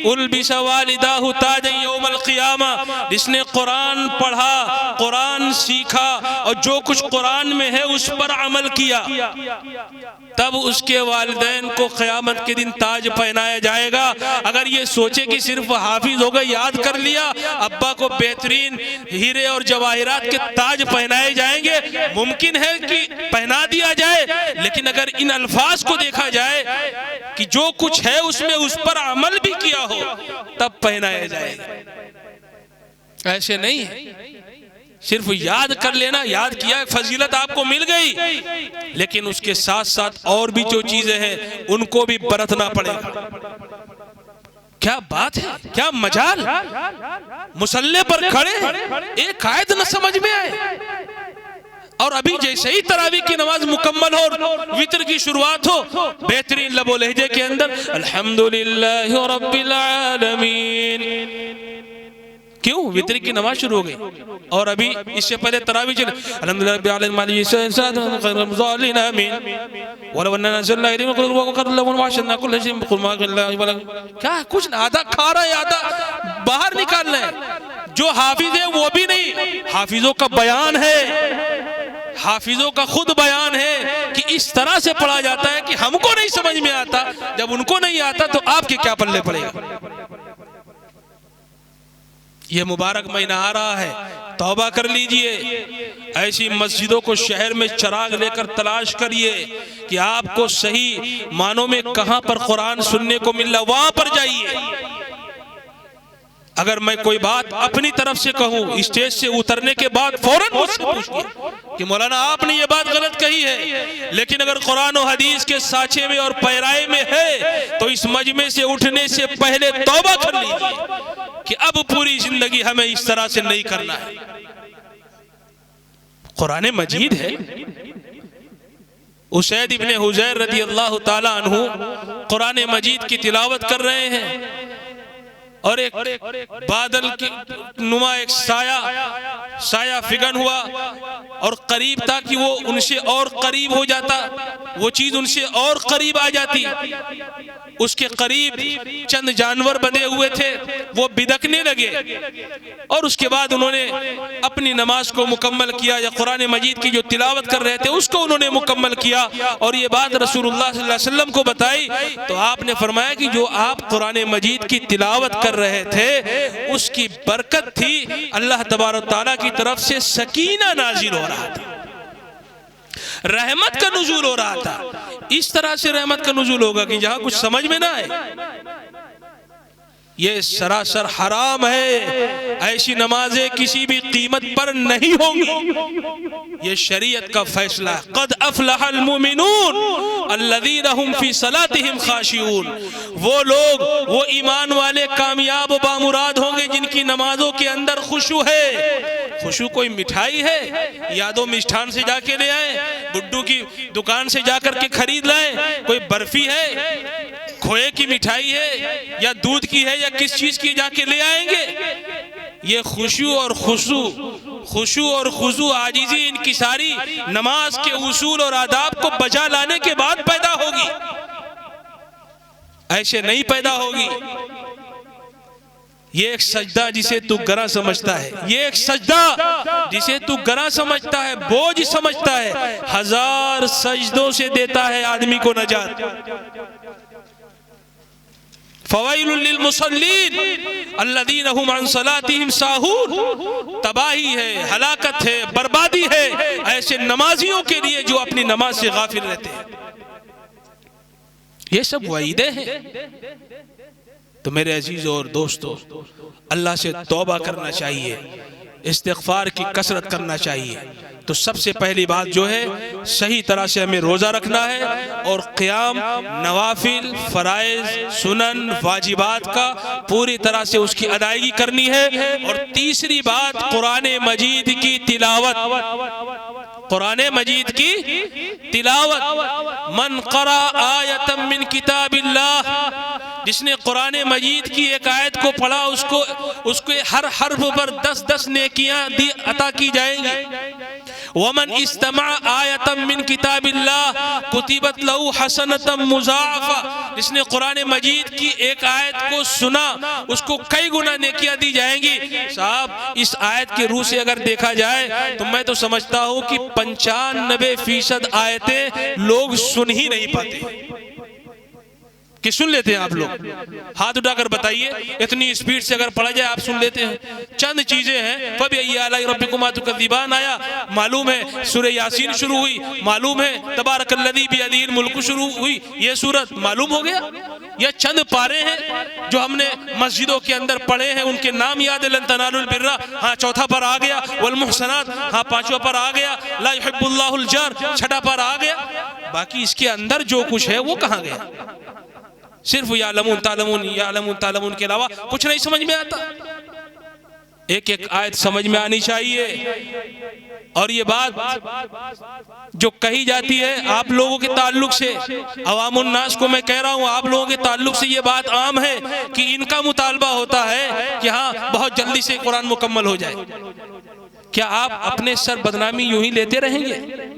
उल्बिस वालिदाहु ताजन यौमल क़ियामा। जिसने कुरान पढ़ा, कुरान सीखा और जो कुछ कुरान में है उस पर अमल किया, तब उसके वालिदैन को क़यामत के दिन ताज पहनाया जाएगा। अगर ये सोचे कि सिर्फ हाफिज हो गए, याद कर लिया, अब्बा को बेहतरीन हीरे और जवाहिरात के ताज पहनाए जाएंगे, मुमकिन है कि पहना दिया जाए, लेकिन अगर इन अल्फाज को देखा जाए कि जो कुछ है उसमें उस पर अमल भी किया हो, तब पहनाया जाएगा। ऐसे नहीं है सिर्फ याद कर लेना, याद किया, फजीलत आपको मिल गई, लेकिन उसके साथ साथ और भी जो चीजें हैं उनको भी बरतना पड़ेगा। क्या बात है, क्या मजाल, मुसल्ले पर खड़े एक आयत न समझ में आए और अभी जैसे ही तरावी की नमाज मुकम्मल हो और वितर की शुरुआत हो, बेहतरीन लबो लहजे के अंदर अल्हम्दुलिल्लाह रब्बिल आलमीन। क्यों? वितर की नमाज शुरू हो गई और अभी इससे पहले तरावी चले क्या कुछ आधा खा रहा है, आधा बाहर निकाल रहे हैं। जो हाफिज है वो भी नहीं, हाफिजों का बयान है, हाफिजों का खुद बयान है कि इस तरह से पढ़ा जाता है कि हमको नहीं समझ में आता। जब उनको नहीं आता तो आपके क्या पल्ले पड़ेगा। ये मुबारक महीना आ रहा है, तौबा कर लीजिए। ऐसी मस्जिदों को शहर में चराग लेकर तलाश करिए कि आपको सही मानों में कहां पर कुरान सुनने को मिल रहा, वहां पर जाइए। अगर मैं कोई बात अपनी तरफ से कहूं, स्टेज से उतरने के बाद फौरन मुझसे पूछिए कि मौलाना आपने ये बात गलत कही है, लेकिन अगर कुरान और हदीस के साचे में और पैराए में है तो इस मजमे से उठने से पहले तौबा कर लीजिए कि अब पूरी जिंदगी हमें इस तरह से नहीं करना है। कुरान मजीद है। उसैद इब्ने हुजैर रज़ी अल्लाह ताला अन्हु कुरान मजीद की तिलावत कर रहे हैं और एक बादल की नुमा एक साया फिगन हुआ और करीब था कि वो उनसे और करीब हो जाता, वो चीज उनसे और करीब आ जाती। उसके करीब चंद जानवर बंधे हुए थे, वो बिदकने लगे और उसके बाद उन्होंने अपनी नमाज को मुकम्मल किया या कुरान मजीद की जो तिलावत कर रहे थे उसको उन्होंने मुकम्मल किया और ये बात रसूलुल्लाह सल्लल्लाहु अलैहि वसल्लम को बताई तो आपने फरमाया कि जो आप कुरान मजीद की तिलावत कर रहे थे उसकी बरकत थी, अल्लाह तबारक तआला की तरफ से सकीना नाजिल हो रहा था, रहमत का नुज़ूल हो रहा था। इस तरह से रहमत का नुज़ूल होगा कि जहां कुछ समझ में ना आए। ये सरासर हराम है, ऐसी नमाजें किसी भी कीमत पर नहीं होंगी। ये शरीयत का फैसला है। क़द अफ़लहल मुमिनून अल्लज़ीना हुम फ़ी सलातिहिम ख़ाशिऊन। वो लोग, वो ईमान वाले कामयाब व बामुराद होंगे जिनकी नमाजों के अंदर खुशू है। खुशू कोई मिठाई है, यादों मिष्ठान से जाके ले आए, गुड्डू की दुकान से जाकर के खरीद लाए, कोई बर्फी है, खोए की मिठाई है या दूध की है या किस चीज की जाके ले आएंगे। ये खुशू और खुजू आजीजी इनकिसारी नमाज के उसूल और आदाब को बजा लाने के बाद पैदा होगी, ऐसे नहीं पैदा होगी। ये एक सजदा जिसे तू गरा समझता है, ये एक सजदा जिसे तू गरा समझता है, बोझ समझता है, 1000 सजदों से देता है आदमी को नजात। फ़वाइलुल लिल मुसल्लीन अल्लज़ीना हुम अन सलातिहिम साहून। तबाही है, हलाकत है, बर्बादी है ऐसे नमाजियों के लिए जो अपनी नमाज से गाफिल रहते हैं। ये सब वईदे हैं। तो मेरे अजीजों और दोस्तों, अल्लाह से तौबा करना चाहिए, इस्तिग़फ़ार की कसरत करना चाहिए। तो सबसे पहली बात जो है, सही तरह से हमें रोज़ा रखना है और क़ियाम, नवाफिल, फ़राइज़, सुनन, वाजिबात का पूरी तरह से उसकी अदायगी करनी है। और तीसरी बात, कुरान मजीद की तिलावत, कुरान मजीद की तिलावत। मन क़रा आयतम मिन किताबिल्लाह, जिसने कुरान मजीद की एक आयत को पढ़ा उसको हर हर्फ पर 10-10 नेकियां अता की जाएंगी। वमन इस्तमा आयतम मिन किताबिल्लाह कुतिबत लहू हसनतम मुज़ाअफ़ा, जिसने कुरान मजीद की एक आयत को सुना उसको कई गुना नेकियां दी जाएंगी। साहब, इस आयत के रूह से अगर देखा जाए तो मैं तो समझता हूं कि 95% आयतें लोग सुन ही नहीं पाते। कि सुन लेते हैं आप लोग? हाथ उठाकर बताइए, इतनी स्पीड से अगर पढ़ा जाए आप सुन लेते हैं? चंद चीजें हैं। फबअय्यि आलाइ रब्बिकुमा तुकज़्ज़िबान आया, मालूम है सूरह यासीन शुरू हुई, मालूम है तबारकल्लज़ी बियदिहिल मुल्क शुरू हुई, ये सूरत मालूम हो गया। ये चंद पारे हैं जो हमने मस्जिदों के अंदर पढ़े हैं, उनके नाम याद है। लन तनालुल बिर्रा, हाँ चौथा पर आ गया। वल मुहसनात, हाँ पांचवा पर आ गया। ला युहिब्बुल्लाहुल जार, छठा पर आ गया। बाकी इसके अंदर जो कुछ है वो कहाँ गया? सिर्फ यालमून तालमून के अलावा कुछ नहीं समझ में आता। एक एक आयत समझ में आनी चाहिए। और ये बात जो कही जाती है आप लोगों के ताल्लुक से, अवामुन नास को मैं कह रहा हूँ, आप लोगों के ताल्लुक से ये बात आम है कि इनका मुतालबा होता है कि हाँ बहुत जल्दी से कुरान मुकम्मल हो जाए। क्या आप अपने सर बदनामी यूं ही लेते रहेंगे?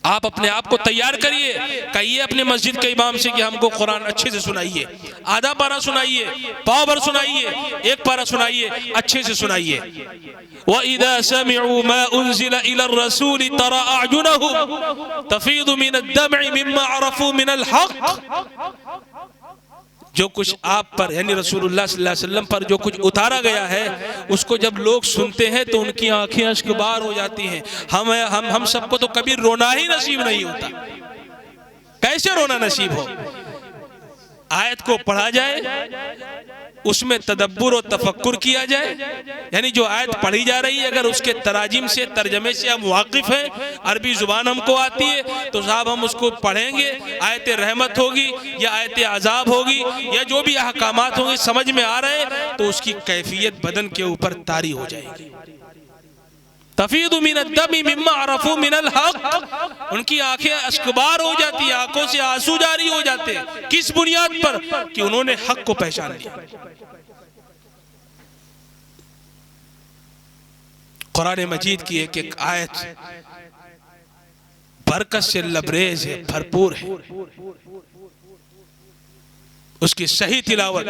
आप अपने आप को तैयार करिए, कहिए अपने मस्जिद के इमाम से कि हमको कुरान अच्छे से सुनाइए, आधा पारा सुनाइए, पाव भर सुनाइए, एक पारा सुनाइए, अच्छे से सुनाइए। वइज़ा समिअू मा उन्ज़िला इलर रसूल तरा अअयुनहुम तफीदु मिनद-दम'i मिम्मा अरफू मिनल हक़। जो कुछ आप पर यानी रसूलुल्लाह सल्लल्लाहु अलैहि वसल्लम पर जो कुछ उतारा गया है उसको जब लोग सुनते हैं तो उनकी आंखें अश्कबार हो जाती हैं। हम सबको तो कभी रोना ही नसीब नहीं होता। कैसे रोना नसीब हो? आयत को पढ़ा जाए, उसमें तदब्बुर और तफक्कुर किया जाए, यानी जो आयत पढ़ी जा रही है अगर उसके तराजिम से तर्जमे से हम वाकिफ हैं, अरबी जुबान हमको आती है तो साहब हम उसको पढ़ेंगे। आयत रहमत होगी या आयत अजाब होगी या जो भी अहकामात होंगे समझ में आ रहे हैं तो उसकी कैफियत बदन के ऊपर तारी हो जाएगी। तफीदु मिनद-दम'i मिम्मा अरफू मिनल हक़, उनकी आंखें अश्कबार हो जाती है, आंखों से आंसू जारी हो जाते हैं। किस बुनियाद पर? कि उन्होंने हक को पहचान लिया। कुरान मजीद की एक एक आयत बरकत से लबरेज है, भरपूर है। उसकी सही तिलावत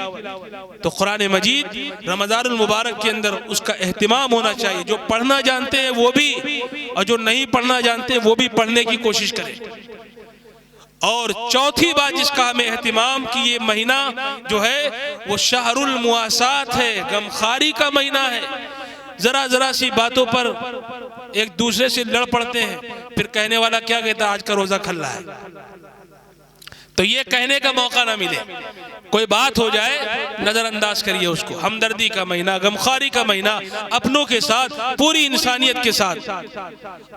तो कुरान मजीद रमज़ानुल मुबारक के अंदर उसका एहतिमाम होना चाहिए। जो पढ़ना जानते हैं वो भी और जो नहीं पढ़ना जानते वो भी पढ़ने की कोशिश करें। और चौथी बात जिसका हमें एहतिमाम कि ये महीना जो है वो शहरुल मुआसात है, गमखारी का महीना है। जरा जरा सी बातों पर एक दूसरे से लड़ पड़ते हैं, फिर कहने वाला क्या कहता है आज का रोजा खल्ला है, तो ये कहने का मौका ना मिले। कोई बात हो जाए नजरअंदाज करिए उसको। हमदर्दी का महीना, गमखारी का महीना, अपनों के साथ, पूरी इंसानियत के साथ।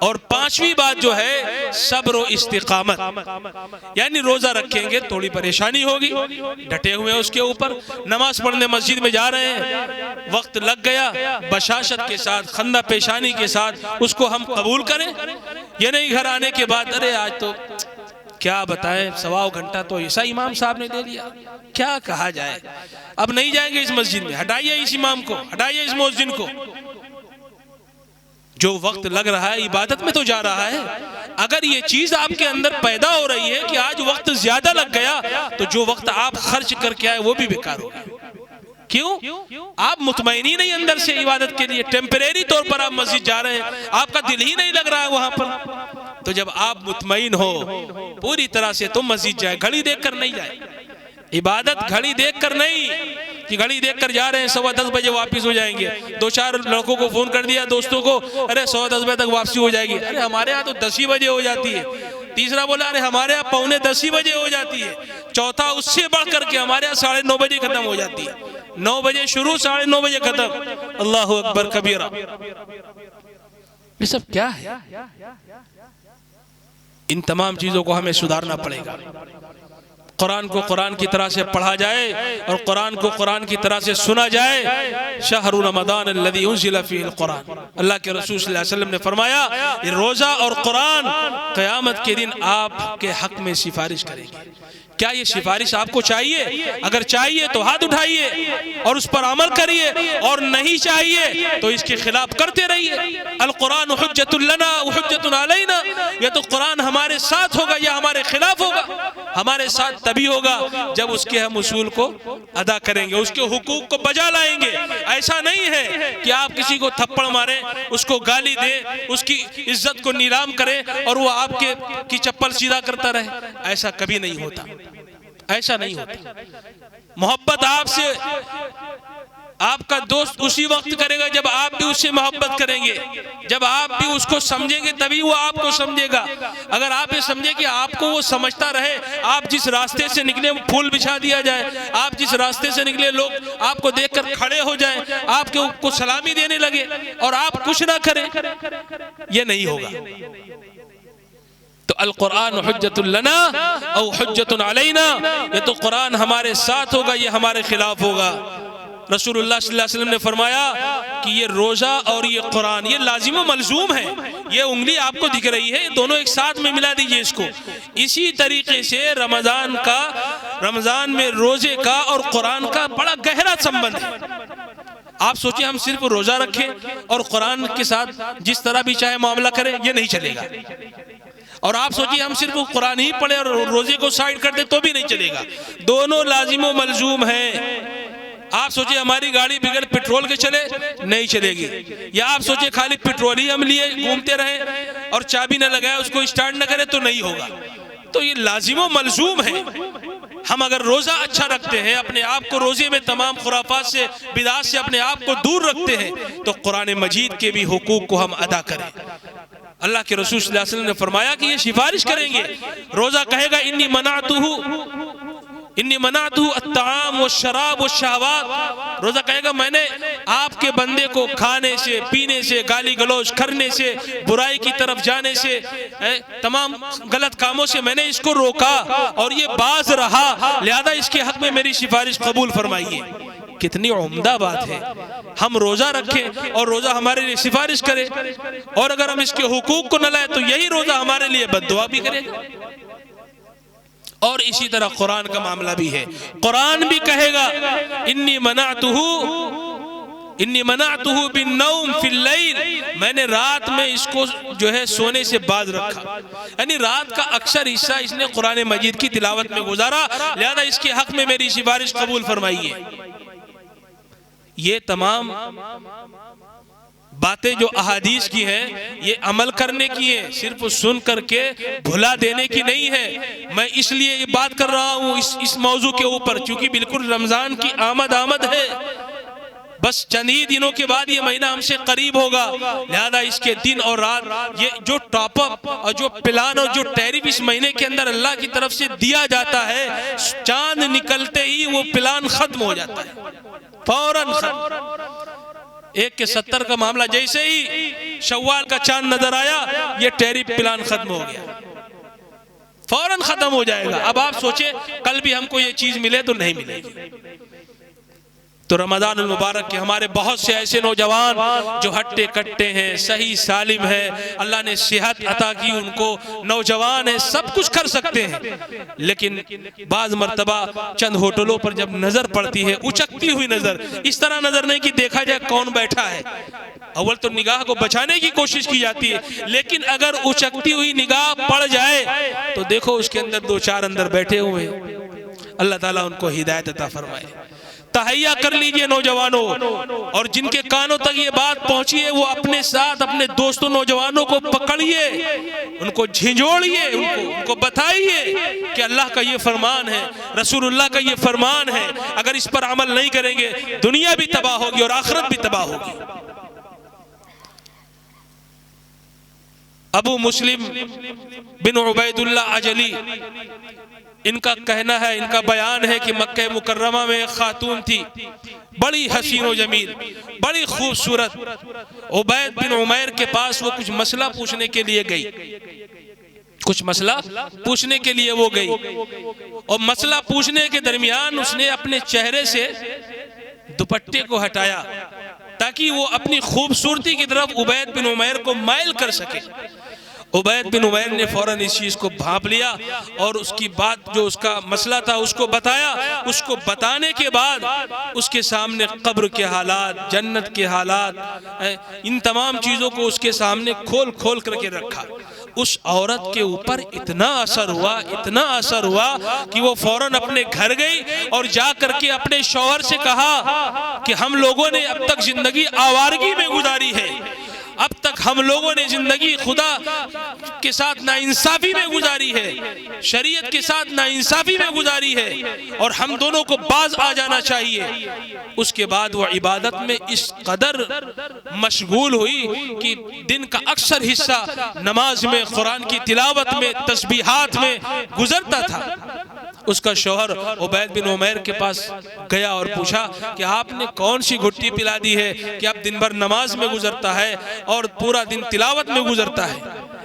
और पांचवी बात जो है सब्र और इस्तिकामत, यानी रोजा रखेंगे थोड़ी परेशानी होगी, डटे हुए हैं उसके ऊपर, नमाज पढ़ने मस्जिद में जा रहे हैं, वक्त लग गया, बशाशत के साथ, खंदा पेशानी के साथ उसको हम कबूल करें। ये नहीं घर आने के बाद अरे आज तो क्या बताएं, सवा घंटा तो ऐसा इमाम साहब ने दे दिया, क्या कहा जाए, अब नहीं जाएंगे इस मस्जिद में, हटाइए इस इमाम को, हटाइए इस मुअज्जिन को। जो वक्त लग रहा है इबादत में तो जा रहा है। अगर ये चीज आपके अंदर पैदा हो रही है कि आज वक्त ज्यादा लग गया तो जो वक्त आप खर्च करके आए वो भी बेकार हो गया। क्यों? आप मुतमईनी नहीं अंदर से इबादत के लिए, टेम्परेरी तौर पर आप मस्जिद जा रहे हैं, आपका दिल ही नहीं लग रहा है वहां पर। तो जब आप मुतमईन हो पूरी तरह से तो मस्जिद जाए, घड़ी देखकर नहीं जाए। इबादत घड़ी देखकर नहीं कि घड़ी देखकर जा रहे हैं 10:15 बजे वापस हो जाएंगे। 2-4 लड़कों को फोन कर दिया दोस्तों को, अरे 10:15 बजे तक वापसी हो जाएगी। अरे हमारे यहाँ तो 10 ही बजे हो जाती है। तीसरा बोला अरे हमारे यहाँ 9:45 ही बजे हो जाती है। चौथा उससे बढ़ करके हमारे यहाँ 9:30 बजे खत्म हो जाती है। 9 बजे शुरू, 9:30 बजे खत्म। अल्लाहु अकबर कबीरा। ये सब क्या है? इन तमाम चीजों को हमें सुधारना पड़ेगा। कुरान को कुरान की तरह से पढ़ा जाए और कुरान को कुरान की तरह से सुना जाए। शहरु रमज़ान अल्लज़ी उन्ज़िला फ़ीहिल कुरान, अल्लाह के रसूल सल्लल्लाहु अलैहि वसल्लम ने फरमाया ये रोज़ा और कुरान क़यामत के दिन आपके हक में सिफारिश करेंगे। क्या ये सिफारिश आपको चाहिए? अगर चाहिए तो हाथ उठाइए और उस पर अमल करिए, और नहीं चाहिए तो इसके खिलाफ करते रहिए। अल कुरान हुज्जतुन लना व हुज्जतुन अलैना, ये तो कुरान हमारे साथ होगा या हमारे खिलाफ होगा? हमारे साथ तभी होगा जब उसके हम उसूल को अदा करेंगे, उसके हुकूक को बजा लाएंगे। ऐसा नहीं है कि आप किसी को थप्पड़ मारें, उसको गाली दें, उसकी इज्जत को नीलाम करें और वो आपके की चप्पल सीधा करता रहे। ऐसा कभी नहीं होता, ऐसा नहीं होता। मोहब्बत आपसे आपका दोस्त उसी वक्त करेगा जब आप भी उससे मोहब्बत करेंगे, जब आप भी उसको समझेंगे तभी वो आपको समझेगा। अगर आप ये समझे कि आपको वो समझता रहे, आप जिस रास्ते से निकले फूल बिछा दिया जाए, आप जिस रास्ते से निकले लोग आपको देखकर खड़े हो जाएं, आपको सलामी देने लगे और आप कुछ ना करें, ये नहीं होगा। तो अल कुरान हुज्जतुन लना औ हुज्जतुन अलैना, ये तो कुरान हमारे साथ होगा, ये हमारे खिलाफ होगा। रसूलुल्लाह सल्लल्लाहु अलैहि वसल्लम ने फरमाया कि ये रोजा और ये कुरान ये लाजिम व मलजूम है। ये उंगली आपको दिख रही है, दोनों एक साथ में मिला दीजिए इसको। इसी तरीके से रमजान में रोजे का और कुरान का बड़ा गहरा संबंध है। आप सोचिए हम सिर्फ रोजा रखें और कुरान के साथ जिस तरह भी चाहे मामला करें, ये नहीं चलेगा। और आप सोचिए हम सिर्फ कुरान ही पढ़े और रोजे को साइड कर दे तो भी नहीं चलेगा। दोनों लाजिम व मलजूम है। आप सोचिए हमारी गाड़ी बिगड़ पेट्रोल के चले, नहीं चलेगी। या आप सोचिए खाली पेट्रोल ही हम लिए घूमते रहे और चाबी न लगाए उसको स्टार्ट न करे तो नहीं होगा। तो ये लाजिम व मलजूम है। हम अगर रोजा अच्छा रखते हैं, अपने आप को रोजे में तमाम खुराफात से बिदात से अपने आप को दूर रखते हैं, तो कुरान मजीद के भी हुकूक को हम अदा करें। अल्लाह के रसूल सल्लल्लाहु अलैहि वसल्लम ने फरमाया कि ये सिफारिश करेंगे। रोजा कहेगा इन्नी मनातुहु अत्ताम व शराब व शहवात। रोजा कहेगा मैंने आपके बंदे को खाने से, पीने से, गाली गलौज करने से, बुराई की तरफ जाने से, तमाम गलत कामों से मैंने इसको रोका और ये बाज रहा, लिहाजा इसके हक में मेरी सिफारिश कबूल फरमाइए। कितनी उम्दा बात है। हम रोजा रखें और रोजा हमारे लिए सिफारिश करे, और अगर हम इसके हुकूक को न लाए तो यही रोजा हमारे लिए बद्दुआ भी करेगा। और इसी तरह कुरान का मामला भी है। कुरान भी कहेगा इन्नी मनातुहु बिन्नौम फिल लैल, मैंने रात में इसको जो है सोने से बाज रखा, यानी रात का अक्सर हिस्सा इसने कुरान मजीद की तिलावत में गुजारा, लिहाजा इसके हक में मेरी सिफारिश कबूल फरमाइए। ये तमाम बातें जो अहादीस की हैं, ये अमल करने की है, सिर्फ सुन करके भुला देने की नहीं है। मैं इसलिए ये बात कर रहा हूँ इस मौजू के ऊपर, क्योंकि बिल्कुल रमजान की आमद है। बस चंद ही दिनों के बाद ये महीना हमसे करीब होगा, लिहाजा इसके दिन और रात ये जो टॉपअप और जो प्लान और जो टैरिफ इस महीने के अंदर अल्लाह की तरफ से दिया जाता है, चांद निकलते ही वो प्लान खत्म हो जाता है, फौरन खत्म। 1 के 70 का मामला, जैसे ही शव्वाल का चांद नजर आया ये टैरिफ प्लान खत्म हो गया, फौरन खत्म हो जाएगा। अब आप सोचे कल भी हमको ये चीज मिले तो नहीं मिलेगी। तो रमजान मुबारक के हमारे बहुत से ऐसे नौजवान जो हट्टे कट्टे हैं, सही सालिम है, अल्लाह ने सेहत अता की उनको, नौजवान है, सब कुछ कर सकते हैं, लेकिन बाज मर्तबा चंद होटलों पर जब नजर पड़ती है, उचकती हुई नजर, इस तरह नजर नहीं कि देखा जाए कौन बैठा है, अव्वल तो निगाह को बचाने की कोशिश की जाती है, लेकिन अगर उचकती हुई निगाह पड़ जाए तो देखो उसके अंदर 2-4 अंदर बैठे हुए हैं। अल्लाह ताला उनको हिदायत अता फरमाए। तहैया कर लीजिए नौजवानों, और जिनके कानों तक ये बात पहुंची है वो अपने साथ अपने दोस्तों नौजवानों को पकड़िए, उनको झिंझोड़िए, उनको बताइए कि अल्लाह का ये फरमान है, रसूलुल्लाह का ये फरमान है। अगर इस पर अमल नहीं करेंगे दुनिया भी तबाह होगी और आखिरत भी तबाह होगी। अबू मुस्लिम बिन उबैदुल्लाह अजली, इनका कहना है, इनका बयान है कि मक्का मुकर्रमा में एक खातून थी, बड़ी हसीन व जमील, बड़ी खूबसूरत। उबैद बिन उमैर के पास वो कुछ मसला पूछने के लिए गई, कुछ मसला पूछने के लिए वो गई, और मसला पूछने के दरमियान उसने अपने चेहरे से दुपट्टे को हटाया ताकि वो अपनी खूबसूरती की तरफ उबैद बिन उमैर को माइल कर सके। उबैद बिन उमैर ने फौरन इस चीज को भांप लिया और उसकी बात जो उसका मसला था उसको बताया। उसको बताने के बाद उसके सामने कब्र के हालात, जन्नत के हालात, इन तमाम चीजों को उसके सामने खोल खोल करके रखा। उस औरत के ऊपर इतना असर हुआ, इतना असर हुआ कि वो फौरन अपने घर गई और जा करके अपने शौहर से कहा कि हम लोगों ने अब तक जिंदगी आवारगी में गुजारी है, अब तक हम लोगों ने जिंदगी खुदा के साथ नाइंसाफी में गुजारी है, शरीयत के साथ नाइंसाफी में गुजारी है और हम दोनों को बाज आ जाना चाहिए। उसके बाद वो इबादत में इस कदर मशगूल हुई कि दिन का अक्सर हिस्सा नमाज में, कुरान की तिलावत में, तस्बीहात में गुजरता था। उसका शौहर उबैद बिन उमैर के पास गया और पूछा कि आपने कौन सी घुट्टी पिला दी है कि आप दिन भर नमाज में गुजरता है और पूरा दिन तिलावत में गुजरता है।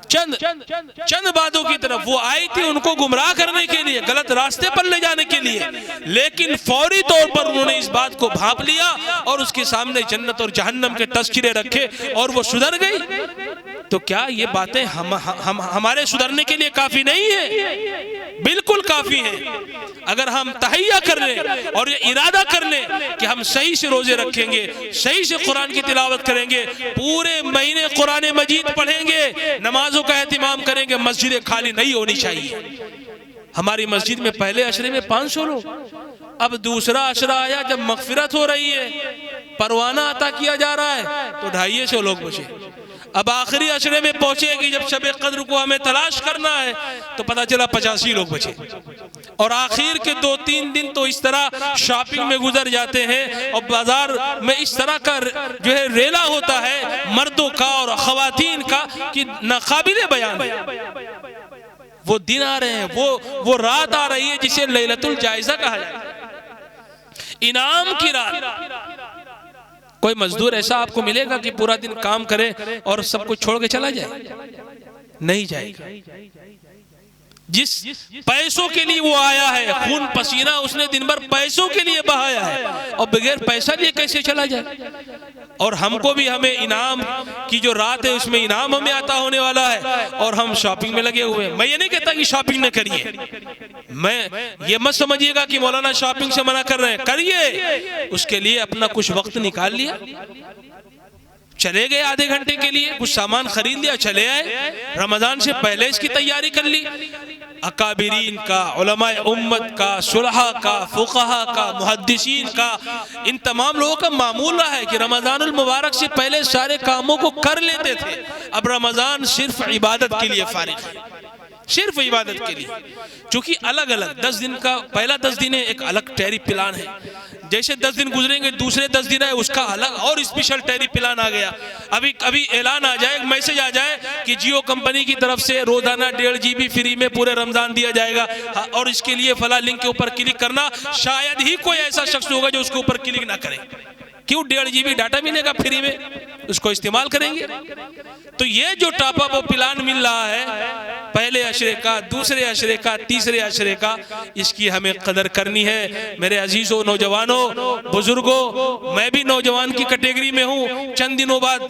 चंद बातों की तरफ वो आई थी उनको गुमराह करने के लिए, गलत रास्ते पर ले जाने के लिए, लेकिन फौरी तौर पर उन्होंने इस बात को भांप लिया और उसके सामने जन्नत और जहन्नम के तस्किरे रखे और वो सुधर गई। तो क्या ये बातें हमारे सुधरने के लिए काफी नहीं है? बिल्कुल काफी है। अगर हम तहैया कर लें और ये इरादा कर लें कि हम सही से रोजे रखेंगे, सही से कुरान की तिलावत करेंगे, पूरे महीने कुरान मजीद पढ़ेंगे, नमाजों का एहतिमाम करेंगे, मस्जिदें खाली नहीं होनी चाहिए। हमारी मस्जिद में पहले अशरे में 500 लोग, अब दूसरा अशरा आया जब मगफिरत हो रही है, परवाना अता किया जा रहा है तो 250 लोग बचे। अब आखिरी अशरे में पहुंचेगी जब शब कद्र को हमें तलाश करना है तो पता चला 85 लोग बचे। और आखिर के 2-3 दिन तो इस तरह शॉपिंग में गुजर जाते हैं और बाजार में इस तरह का जो है रेला होता है मर्दों का और खवातीन का कि नाकाबिले बयान है। वो दिन आ रहे हैं, वो रात आ रही है जिसे लैलतुल जायजा कहा जाता है, इनाम की रात। कोई मजदूर ऐसा आपको मिलेगा कि पूरा दिन काम करे और सब कुछ छोड़ के चला जाए? नहीं जाएगा। जिस पैसों के लिए वो आया है, खून पसीना उसने दिन भर पैसों के लिए बहाया है और बगैर पैसा लिए कैसे चला जाए? और हमको भी हमें इनाम की जो रात है उसमें इनाम हमें आता होने वाला है और हम शॉपिंग में लगे हुए हैं। मैं ये नहीं कहता कि शॉपिंग न करिए, मैं ये मत समझिएगा कि मौलाना शॉपिंग से मना कर रहे हैं, करिए। उसके लिए अपना कुछ वक्त निकाल लिया, चले गए आधे घंटे के लिए, कुछ सामान खरीद लिया, चले आए। रमजान से पहले इसकी तैयारी कर ली। अकाबिरीन का, उलमाए उम्मत का, सुलहा का, फुक़हा का, मुहद्दिसीन का, इन तमाम लोगों का मामूल रहा है कि रमजानुल मुबारक से पहले सारे कामों को कर लेते थे। अब रमजान सिर्फ इबादत के लिए फारिग है, सिर्फ इबादत के लिए। चूंकि अलग अलग 10 दिन का पहला 10 दिन है, एक अलग टैरी प्लान है। जैसे 10 दिन गुजरेंगे दूसरे 10 दिन है उसका अलग और स्पेशल टैरी प्लान आ गया। अभी ऐलान आ जाए, मैसेज आ जाए कि जियो कंपनी की तरफ से रोजाना 1.5 GB फ्री में पूरे रमजान दिया जाएगा और इसके लिए फला लिंक के ऊपर क्लिक करना। शायद ही कोई ऐसा शख्स होगा जो उसके ऊपर क्लिक ना करे। क्यों? 1.5 GB डाटा मिलेगा फ्री में, उसको इस्तेमाल करेंगे। तो ये जो टॉप अप प्लान मिल रहा है पहले अशरे का, दूसरे अशरे का, तीसरे अशरे का, इसकी हमें कदर करनी है। मेरे अजीजों, नौजवानों, बुजुर्गों, मैं भी नौजवान की कैटेगरी में हूँ, चंद दिनों बाद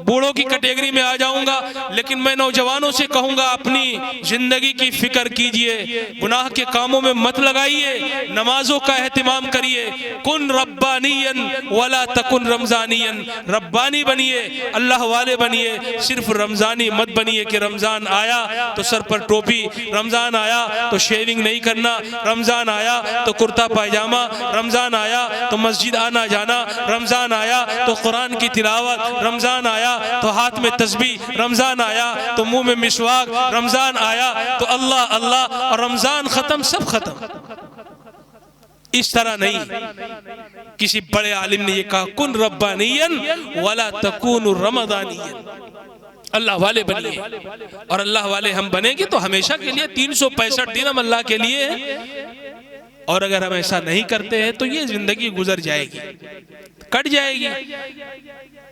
बूढ़ों की कैटेगरी में आ जाऊंगा, लेकिन मैं नौजवानों से कहूंगा अपनी जिंदगी की फिक्र कीजिए, गुनाह के कामों में मत लगाइए, नमाजों का एहतिमाम करिए। कुन रब्बानियन वला तकुन रमजानियन, रब्बानी बनिए, अल्लाह वाले बनिए, सिर्फ रमजानी मत बनिए कि रमजान आया तो सर पर टोपी, रमजान आया तो शेविंग नहीं करना, रमजान आया तो कुर्ता पायजामा, रमजान आया तो मस्जिद आना जाना, रमजान आया तो कुरान की तिलावत, रमजान आया तो हाथ में तस्बीह, रमजान आया तो मुंह में मिसवाक, रमजान आया तो अल्लाह अल्लाह, और रमजान खत्म सब खत्म। इस तरह नहीं। किसी बड़े आलिम ने ये कहा, कुन रब्बानियन वला तकुन रमदानियन, अल्लाह वाले बनिए। और अल्लाह वाले हम बनेंगे तो हमेशा के लिए 365 दिन हम अल्लाह के लिए हैं। और अगर हम ऐसा नहीं करते हैं तो ये जिंदगी गुजर जाएगी, कट जाएगी।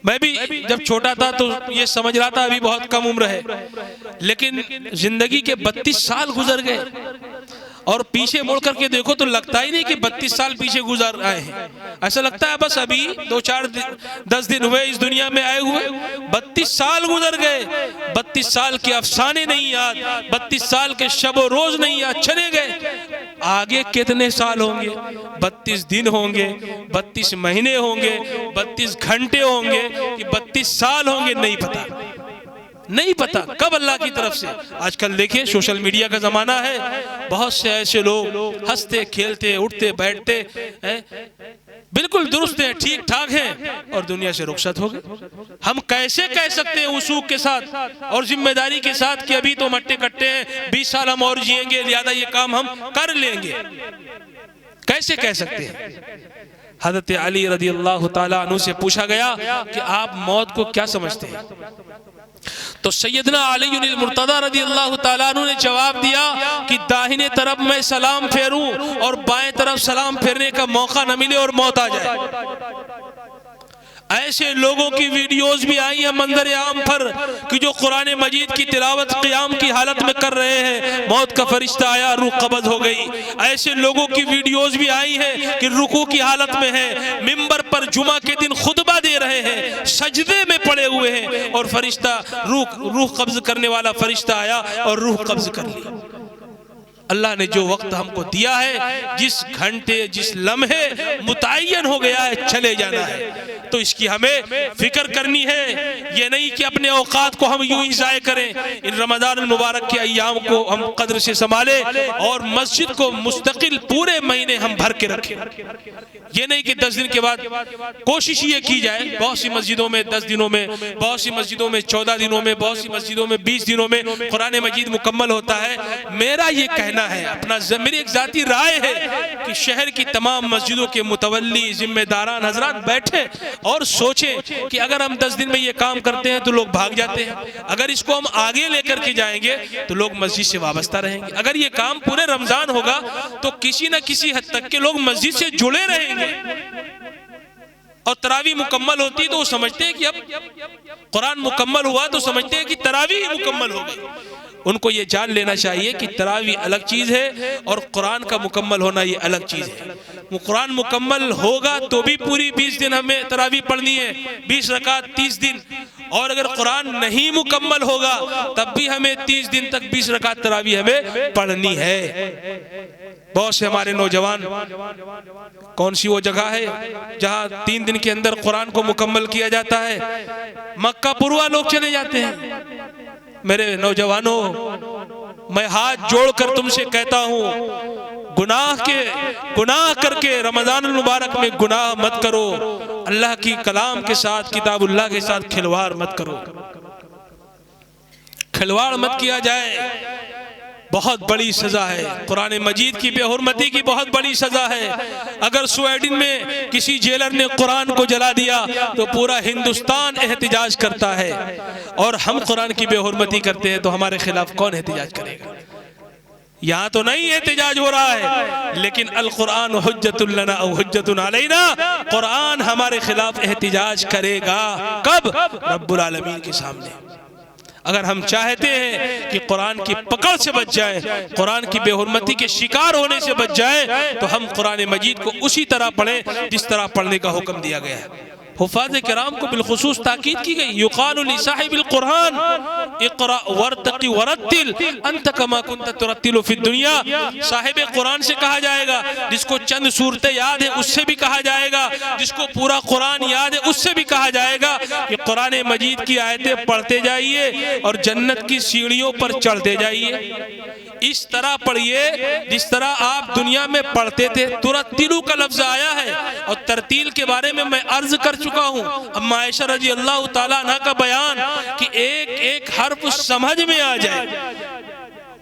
मैं भी जब छोटा था तो ये समझ रहा था अभी बहुत कम उम्र है, लेकिन जिंदगी के 32 साल गुजर गए और पीछे मुड़ करके देखो तो लगता ही नहीं कि 32 साल पीछे गुजर आए हैं। ऐसा लगता है बस अभी 10 दिन हुए इस दुनिया में आए हुए, 32 साल गुजर गए। 32 साल के अफसाने नहीं याद, 32 साल के शब रोज नहीं याद, चले गए। आगे कितने साल होंगे? 32 दिन होंगे, 32 महीने होंगे, 32 घंटे होंगे कि 32 साल होंगे, नहीं पता। नहीं पता कब अल्लाह की तरफ से। आजकल देखिए सोशल मीडिया का जमाना है, बहुत से ऐसे लोग हंसते खेलते उठते बैठते हैं, बिल्कुल दुरुस्त हैं, ठीक ठाक हैं, और दुनिया से रुखसत हो गए। हम कैसे कह सकते हैं उसूक के साथ और जिम्मेदारी के साथ कि अभी तो मट्टे कट्टे हैं, 20 साल हम और जिएंगे, लिहाजा ये काम हम कर लेंगे? कैसे कह सकते हैं? हज़रत अली रज़ी अल्लाह ताला अन्हु से पूछा गया कि आप मौत को क्या समझते हैं? तो सैयदना अली मुर्तज़ा रज़ी अल्लाह ताला अन्हु ने जवाब दिया कि दाहिने तरफ मैं सलाम फेरूं और बाएं तरफ सलाम फेरने का मौका न मिले और मौत आ जाए। ऐसे लोगों की वीडियोस भी आई है मंजर आम पर कि जो कुरान मजीद की तिलावत क़ियाम की हालत में कर रहे हैं, मौत का फरिश्ता आया, रूह कब्ज़ हो गई। ऐसे लोगों की वीडियोस भी आई है कि रुकू की हालत में है, मिंबर पर जुमा के दिन खुतबा दे रहे हैं, सजदे में पड़े हुए हैं, और फरिश्ता रूह कब्ज़ करने वाला फरिश्ता आया और रूह कब्ज़ कर ली। अल्लाह ने जो वक्त हमको दिया है, जिस घंटे जिस लम्हे मुतय्यन हो गया है, चले जाना है, तो इसकी हमें फिक्र करनी है। ये नहीं कि अपने औकात को हम यूं ही ज़ाय करें। इन रमज़ान मुबारक के अय्याम को हम कद्र से संभाले और मस्जिद को मुस्तकिल पूरे महीने हम भर के रखें। ये नहीं कि 10 दिन के बाद कोशिश ये की जाए, बहुत सी मस्जिदों में 10 दिनों में, बहुत सी मस्जिदों में 14 दिनों में, बहुत सी मस्जिदों में 20 दिनों में कुरान मजीद मुकम्मल होता है। मेरा ये कहना है, अपना मेरी एक जाती राय है कि शहर की तमाम मस्जिदों के मुतवल्ली जिम्मेदारान हजरात बैठे और सोचें कि अगर हम 10 दिन में ये काम करते हैं तो लोग भाग जाते हैं, अगर इसको हम आगे लेकर के जाएंगे तो लोग मस्जिद से वाबस्ता रहेंगे, अगर ये काम पूरे रमजान होगा तो किसी न किसी हद तक के लोग मस्जिद से जुड़े रहेंगे। और तरावी मुकम्मल होती तो वो समझते हैं कि अब कुरान मुकम्मल हुआ तो समझते हैं कि तरावी ही मुकम्मल हो गई। उनको ये जान लेना चाहिए कि तरावी अलग चीज़ है और कुरान का मुकम्मल होना ये अलग चीज़ है। वो कुरान मुकम्मल होगा तो भी पूरी 20 दिन हमें तरावी पढ़नी है, 20 रकात 30 दिन, और अगर कुरान नहीं मुकम्मल होगा तब भी हमें 30 दिन तक 20 रकात तरावी हमें पढ़नी है। बहुत से हमारे नौजवान, कौन सी वो जगह है जहाँ 3 दिन के अंदर कुरान को मुकम्मल किया जाता है? मक्का पुरवा लोग चले जाते हैं। मेरे नौजवानों, मैं हाथ जोड़कर तुमसे कहता हूँ, गुनाह करके रमजान मुबारक में गुनाह मत करो। अल्लाह की कलाम के साथ, किताबुल्लाह के साथ खिलवाड़ मत करो, खिलवाड़ मत किया जाए। बहुत बड़ी सजा है, कुरान मजीद की बेहुरमती की बहुत बड़ी सजा है। अगर स्वीडन में किसी जेलर ने कुरान को जला दिया तो पूरा हिंदुस्तान एहतिजाज करता है, और हम कुरान की बेहुरमती करते हैं तो हमारे खिलाफ कौन एहतिजाज करेगा? यहाँ तो नहीं एहतिजाज हो रहा है, लेकिन अल कुरान हुज्जतुन लना औ हुज्जतुन अलैना, कुरान हमारे खिलाफ एहतिजाज करेगा। कब? रब्बुल आलमीन के सामने। अगर हम चाहते हैं कि कुरान की पकड़ से बच जाए, कुरान की बेहुरमती के शिकार होने से बच जाए, तो हम कुरान मजीद को उसी तरह पढ़ें जिस तरह पढ़ने का हुक्म दिया गया है। हुफ़ाज़ किराम को बिलखुसूस ताकीद की गई, युक़ालु लिसाहिबिल कुरान इक़रा वरतक़ि वरत्तिल अंत कमा कुन्त तुरत्तिलु फ़िद दुनिया। साहिब कुरान से कहा जाएगा, जिसको चंद सूरतें याद है उससे भी कहा जाएगा, जिसको पूरा कुरान याद है उससे भी कहा जाएगा कि कुरान मजीद की आयतें पढ़ते जाइए और जन्नत की सीढ़ियों पर चढ़ते जाइए। इस तरह पढ़िए जिस तरह आप दुनिया में पढ़ते थे। तुरत्तिलु का लफ्ज आया है, और तरतील के बारे में मैं अर्ज कर चुका हूँ। अम्मा आयशा रज़ी अल्लाह ताला अन्हा का बयान कि एक एक हर्फ समझ में आ जाए।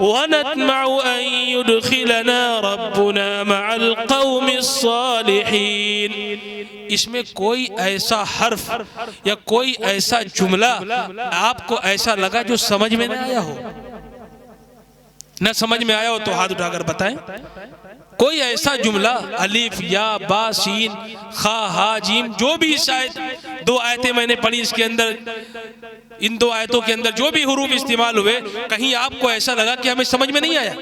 व नतमउ अन युदखिलना रब्बुना मअल क़ौमिस सालिहीन। इसमें कोई ऐसा हर्फ या कोई ऐसा जुमला आपको ऐसा लगा जो समझ में ना आया हो? न समझ में आया हो तो हाथ उठाकर बताएं। कोई ऐसा जुमला, अलिफ या बा सीन खा हा जीम, जो भी इस आयत, 2 आयतें मैंने पढ़ी, इसके अंदर इन 2 आयतों के अंदर जो भी हुरूफ इस्तेमाल हुए, कहीं आपको ऐसा लगा कि हमें समझ में नहीं आया?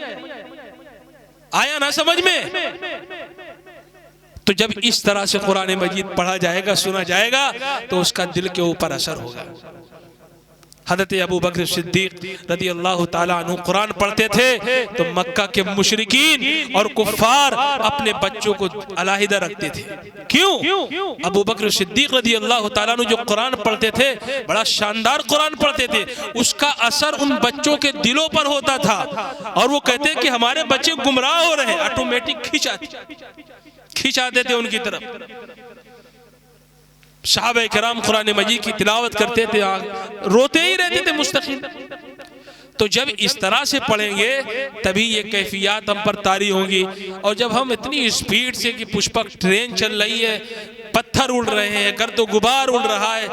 आया ना समझ में? तो जब इस तरह से कुरान मजीद पढ़ा जाएगा, सुना जाएगा, तो उसका दिल के ऊपर असर होगा। हज़रत अबू बकर सिद्दीक़ रज़ी अल्लाह ताला अन्हु कुरान पढ़ते थे तो मक्का के मुशरिकीन और कुफ़ार अपने बच्चों को अलहदा रखते थे। क्यों? अबू बकर सिद्दीक़ रज़ी अल्लाह ताला अन्हु जो कुरान पढ़ते थे, बड़ा शानदार कुरान पढ़ते थे, उसका असर उन बच्चों के दिलों पर होता था और वो कहते कि हमारे बच्चे गुमराह हो रहे हैं, ऑटोमेटिक खींच आते थे उनकी तरफ। सहाबा किराम कुरान मजीद की तिलावत करते थे, रोते ही रहते थे मुस्तकिल। तो जब इस तरह से पढ़ेंगे तभी ये कैफियत हम पर तारी होंगी। और जब हम इतनी स्पीड से कि पुष्पक ट्रेन चल रही है, पत्थर उड़ रहे हैं, गर्द गुबार उड़ रहा है,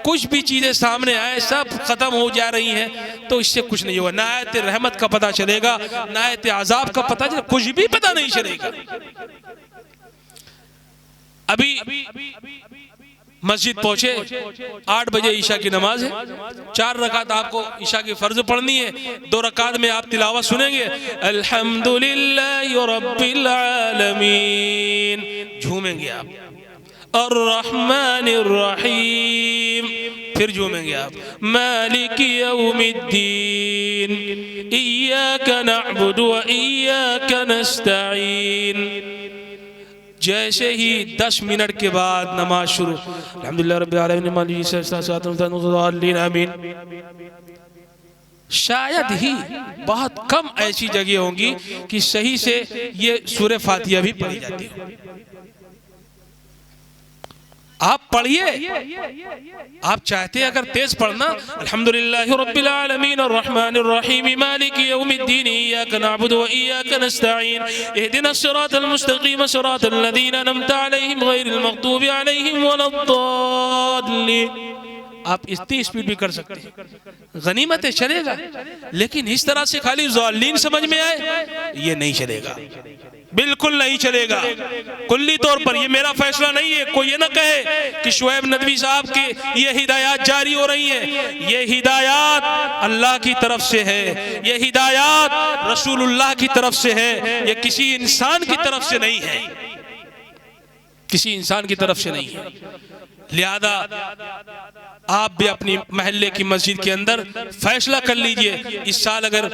कुछ भी चीजें सामने आए सब खत्म हो जा रही हैं, तो इससे कुछ नहीं होगा। ना आयत रहमत का पता चलेगा, ना आयत अजाब का पता चलेगा, कुछ भी पता नहीं चलेगा। अभी मस्जिद पहुंचे, 8 बजे ईशा की नमाज है, 4 रकात आपको ईशा की फर्ज पढ़नी है। 2 रकात में आप तिलावत सुनेंगे, अल्हम्दुलिल्लाहि रब्बिल आलमीन, झूमेंगे आप, अर्रहमानिर रहीम, फिर झूमेंगे आप, मालिकी यौमिद्दीन, इय्याका नअबुदु व इय्याका नस्तईन। जैसे ही 10 मिनट के बाद नमाज शुरू, अल्हम्दुलिल्लाह रब्बिल आलमीन, आमीन। शायद ही बहुत कम ऐसी जगह होंगी कि सही से ये सूरह फातिहा भी पढ़ी जाती है। आप पढ़िए, आप चाहते हैं अगर तेज पढ़ना, अल्हम्दुलिल्लाहि रब्बिल आलमीन अर्रहमानिर रहीम मालिकी यौमिद्दीन इय्याका नअबुदु व इय्याका नस्तईन इहदिनस सिरातल मुस्तकीम सिरातल लज़ीना अनअमता अलैहिम गैरिल मग़दूबि अलैहिम वलद्दाल्लीन। आप इतनी स्पीड भी कर सकते हैं, गनीमत है, चलेगा। लेकिन इस तरह से खाली ज़ालिन समझ में आए, ये नहीं चलेगा, बिल्कुल नहीं चलेगा। कुल्ली तौर पर ये मेरा फैसला नहीं है। कोई ये ना कहे कि शुएब नदवी साहब की ये हिदायत जारी हो रही है। ये हिदायत अल्लाह की तरफ से है, ये हिदायत रसूलुल्लाह की तरफ से है, ये किसी इंसान की तरफ से नहीं है, किसी इंसान की तरफ से नहीं है। लिहाजा आप भी अपनी महल्ले की मस्जिद के अंदर फैसला कर लीजिए। इस साल अगर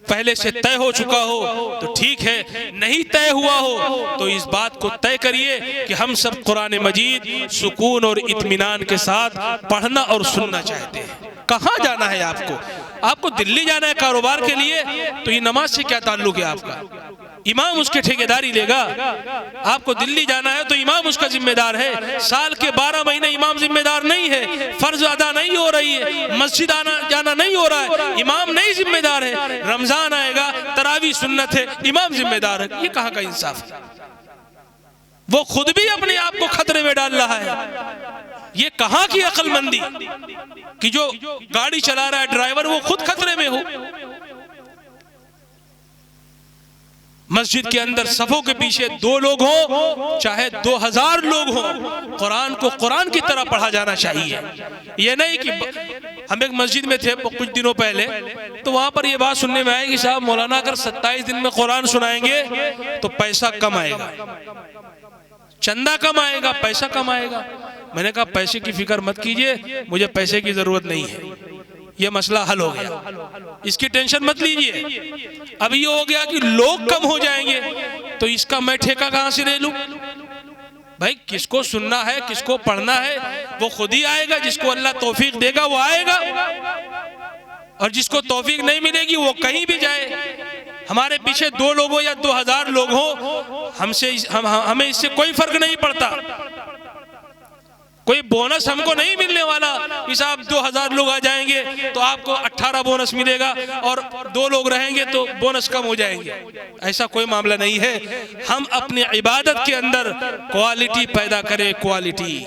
पहले से तय हो चुका हो तो ठीक है, नहीं तय हुआ हो तो इस बात को तय करिए कि हम सब कुरान मजीद सुकून और इत्मीनान के साथ पढ़ना और सुनना चाहते हैं। कहाँ जाना है आपको? आपको दिल्ली जाना है कारोबार के लिए, तो ये नमाज से क्या ताल्लुक है आपका? इमाम उसके ठेकेदारी लेगा। आपको दिल्ली जाना है तो इमाम उसका जिम्मेदार है। साल के 12 महीने इमाम जिम्मेदार नहीं है, फर्ज अदा नहीं हो रही है, मस्जिद आना जाना नहीं हो रहा है, इमाम नहीं जिम्मेदार है। रमजान आएगा, तरावी सुन्नत है, इमाम जिम्मेदार है। ये कहाँ का इंसाफ है? वो खुद भी अपने आप को खतरे में डाल रहा है। ये कहाँ की अक्लमंदी कि जो गाड़ी चला रहा है ड्राइवर वो खुद खतरे में हो। मस्जिद के अंदर सफों के पीछे 2 लोग हो चाहे 2000 लोग हो, कुरान को कुरान की तरह पढ़ा जाना चाहिए। ये नहीं कि हम एक मस्जिद में थे कुछ दिनों पहले, तो वहां पर ये बात सुनने में आई कि साहब मौलाना अगर 27 दिन में कुरान सुनाएंगे तो पैसा कम आएगा, चंदा कम आएगा, पैसा कम आएगा। मैंने कहा पैसे की फिक्र मत कीजिए, मुझे पैसे की जरूरत नहीं है, ये मसला हल हो गया, इसकी टेंशन मत लीजिए। अब ये हो गया कि लोग कम हो जाएंगे, तो इसका मैं ठेका कहां से ले लूं? भाई किसको सुनना है, किसको पढ़ना है, वो खुद ही आएगा। जिसको अल्लाह तौफीक देगा वो आएगा, और जिसको तौफीक नहीं मिलेगी वो कहीं भी जाए। हमारे पीछे 2 लोग हो या 2000 लोग हो, हमें इससे कोई फर्क नहीं पड़ता। कोई बोनस हमको नहीं मिलने वाला कि साहब 2000 लोग आ जाएंगे तो आपको 18 बोनस मिलेगा और 2 लोग रहेंगे तो बोनस कम हो जाएंगे। ऐसा कोई मामला नहीं है। हम अपनी इबादत के अंदर क्वालिटी पैदा करें। क्वालिटी,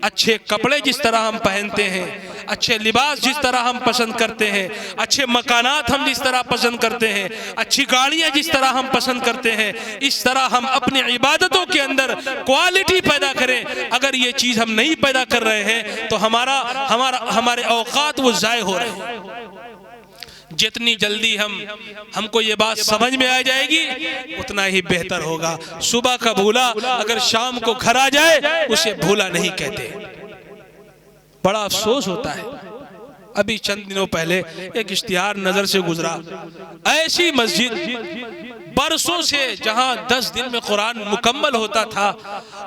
अच्छे कपड़े जिस तरह हम पहनते हैं, अच्छे लिबास जिस तरह हम पसंद करते हैं, अच्छे मकानात हम जिस तरह पसंद करते हैं, अच्छी गाड़ियां जिस तरह हम पसंद करते हैं, इस तरह हम अपनी इबादतों के अंदर क्वालिटी पैदा करें। अगर ये चीज हम नहीं पैदा कर रहे हैं तो हमारे औकात वो ज़ाय हो रहे हैं। जितनी जल्दी हमको ये बात समझ में आ जाएगी उतना ही बेहतर होगा। सुबह का भूला अगर शाम को घर आ जाए उसे भूला नहीं कहते। बड़ा अफसोस होता है। अभी चंद दिनों पहले एक इश्तिहार नजर से गुजरा, ऐसी मस्जिद बरसों से जहां 10 दिन में कुरान मुकम्मल होता था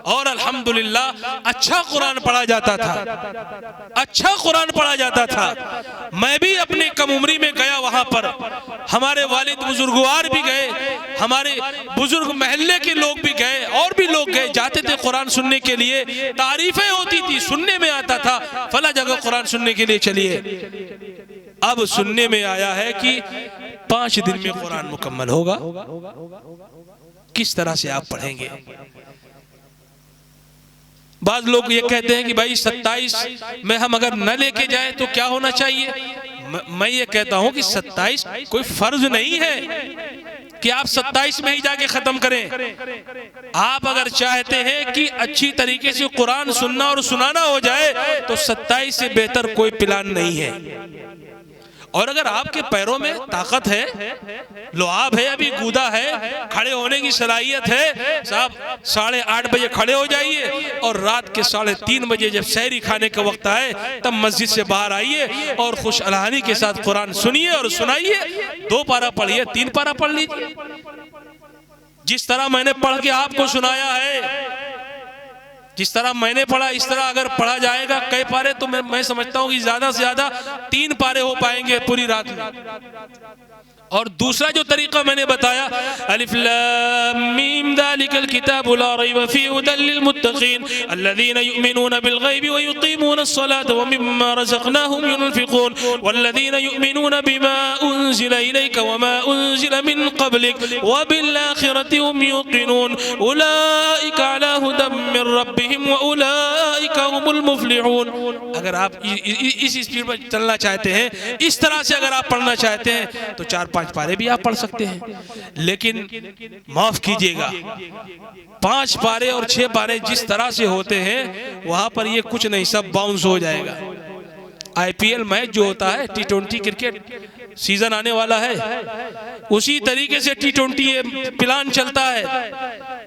और अल्हम्दुलिल्लाह अच्छा कुरान पढ़ा जाता था, अच्छा कुरान पढ़ा जाता था। मैं भी अपनी कम उम्री में गया वहां पर, हमारे वालिद बुजुर्गवार भी गए, हमारे बुजुर्ग महल्ले के लोग भी गए और भी लोग गए, जाते थे कुरान सुनने के लिए। तारीफें होती थी, सुनने में आता था फला जगह कुरान सुनने के लिए चलिए। अब सुनने में आया है कि 5 दिन में कुरान मुकम्मल होगा। किस तरह से आप पढ़ेंगे? बाद लोग ये कहते हैं कि भाई 27 में हम अगर न लेके जाएं तो क्या होना चाहिए? मैं ये कहता हूं कि 27 कोई फर्ज नहीं है कि आप 27 में ही जाके खत्म करें। आप अगर चाहते हैं कि अच्छी तरीके से कुरान सुनना और सुनाना हो जाए तो 27 से बेहतर कोई प्लान नहीं है। और अगर आपके पैरों में ताकत है, लुआब है, अभी गूदा है, खड़े होने की सलाहियत है, साहब 8:30 बजे खड़े हो जाइए और रात के 3:30 बजे जब सहरी खाने का वक्त आए तब मस्जिद से बाहर आइए और खुश अलहानी के साथ कुरान सुनिए और सुनाइए। 2 पारा पढ़िए, 3 पारा पढ़ लीजिए। जिस तरह मैंने पढ़ के आपको सुनाया है, जिस तरह मैंने पढ़ा इस तरह अगर पढ़ा जाएगा कई पारे तो मैं समझता हूं कि ज्यादा से ज्यादा 3 पारे हो पाएंगे पूरी रात में। और दूसरा जो तरीका मैंने बताया, अलिफ लाम मीम ज़ालिकल किताबु ला रैब फीहि हुदल लिल मुत्तक़ीन अल्लज़ीना युमिनूना बिल गैबि व युक़ीमूना अस्सलाता व मिम्मा रज़क़नाहुम युनफ़िक़ून वल्लज़ीना युमिनूना बिमा उन्ज़िला इलैका व मा उन्ज़िला मिन क़ब्लिक व बिल आख़िरति हुम युक़िनून उलाइका अला हुदम मिन रब्बिहिम व उलाइका हुमुल मुफ़्लिहून। अगर आप इस स्पीड पर चलना चाहते हैं, इस तरह से अगर आप पढ़ना चाहते हैं तो 4-5 पारे भी आप पढ़ सकते हैं। लेकिन माफ कीजिएगा, 5 पारे और 6 पारे जिस तरह से होते हैं वहां पर ये कुछ नहीं, सब बाउंस हो जाएगा। IPL मैच जो होता है, T20 क्रिकेट सीजन आने वाला है, उसी तरीके से T20 प्लान चलता है।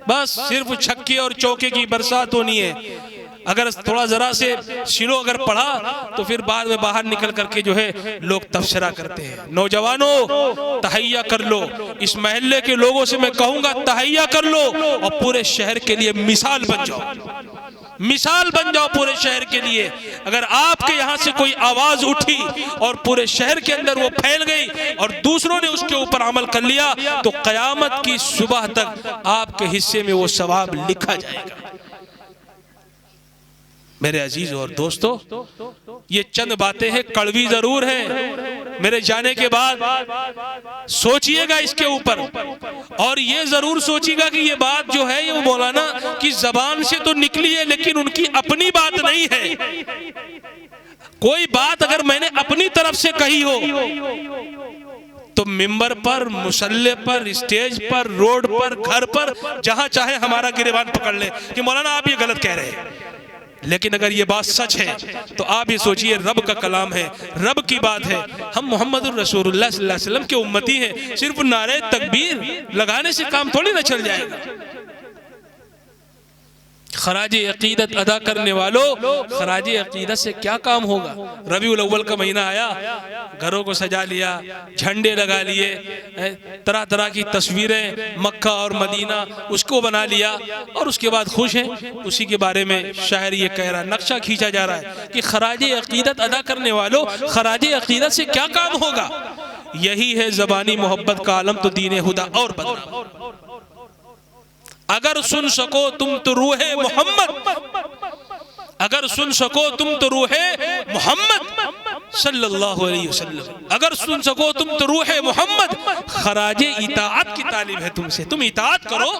बस सिर्फ छक्के और चौके की बरसात होनी है। अगर थोड़ा जरा से शिरो अगर पढ़ा तो फिर बाद में बाहर निकल करके जो है लोग तबसरा करते हैं। नौजवानों तहैया कर लो, इस महल्ले के लोगों से मैं कहूंगा तहैया कर लो और पूरे शहर के लिए मिसाल बन जाओ, मिसाल बन जाओ पूरे शहर के लिए। अगर आपके यहाँ से कोई आवाज उठी और पूरे शहर के अंदर वो फैल गई और दूसरों ने उसके ऊपर अमल कर लिया तो कयामत की सुबह तक आपके हिस्से में वो सवाब लिखा जाएगा। मेरे अजीज और दोस्तों, ये चंद बातें हैं, कड़वी जरूर हैं। मेरे जाने के बाद सोचिएगा इसके ऊपर और ये जरूर सोचिएगा कि ये बात जो है ये वो मौलाना की जबान से तो निकली है लेकिन उनकी अपनी बात नहीं है। कोई बात अगर मैंने अपनी तरफ से कही हो तो मिंबर पर, मुसल्ले पर, स्टेज पर, रोड पर, घर पर, जहां चाहे हमारा गिरेबान पकड़ ले कि मौलाना आप ये गलत कह रहे हैं। लेकिन अगर ये बात सच है तो आप ये सोचिए रब का कलाम है, रब की बात है। हम मोहम्मद रसूलुल्लाह सल्लल्लाहु अलैहि वसल्लम के उम्मती हैं। सिर्फ नारे तकबीर लगाने से काम थोड़ी ना चल जाएगा। खराजे अकीदत अदा करने वालों, खराजे अकीदत से क्या काम होगा? रबीउल अव्वल का महीना आया, घरों को सजा लिया, झंडे लगा लिए, तरह तरह की तस्वीरें मक्का और मदीना उसको बना लिया और उसके बाद खुश हैं। उसी के बारे में शायर ये कह रहा है, नक्शा खींचा जा रहा है कि खराजे अकीदत अदा करने वालों, खराजे अकीदत से क्या काम होगा? यही है ज़बानी मोहब्बत का आलम तो दीन हुदा और बदनाम। अगर सुन सको तुम तो रूहे मोहम्मद, अगर सुन सको तुम तो रूहे मोहम्मद सल्लल्लाहु अलैहि वसल्लम, अगर सुन सको तुम तो रूहे मोहम्मद, खराजे इताअत की तालिब है तुमसे, तुम इताअत करो,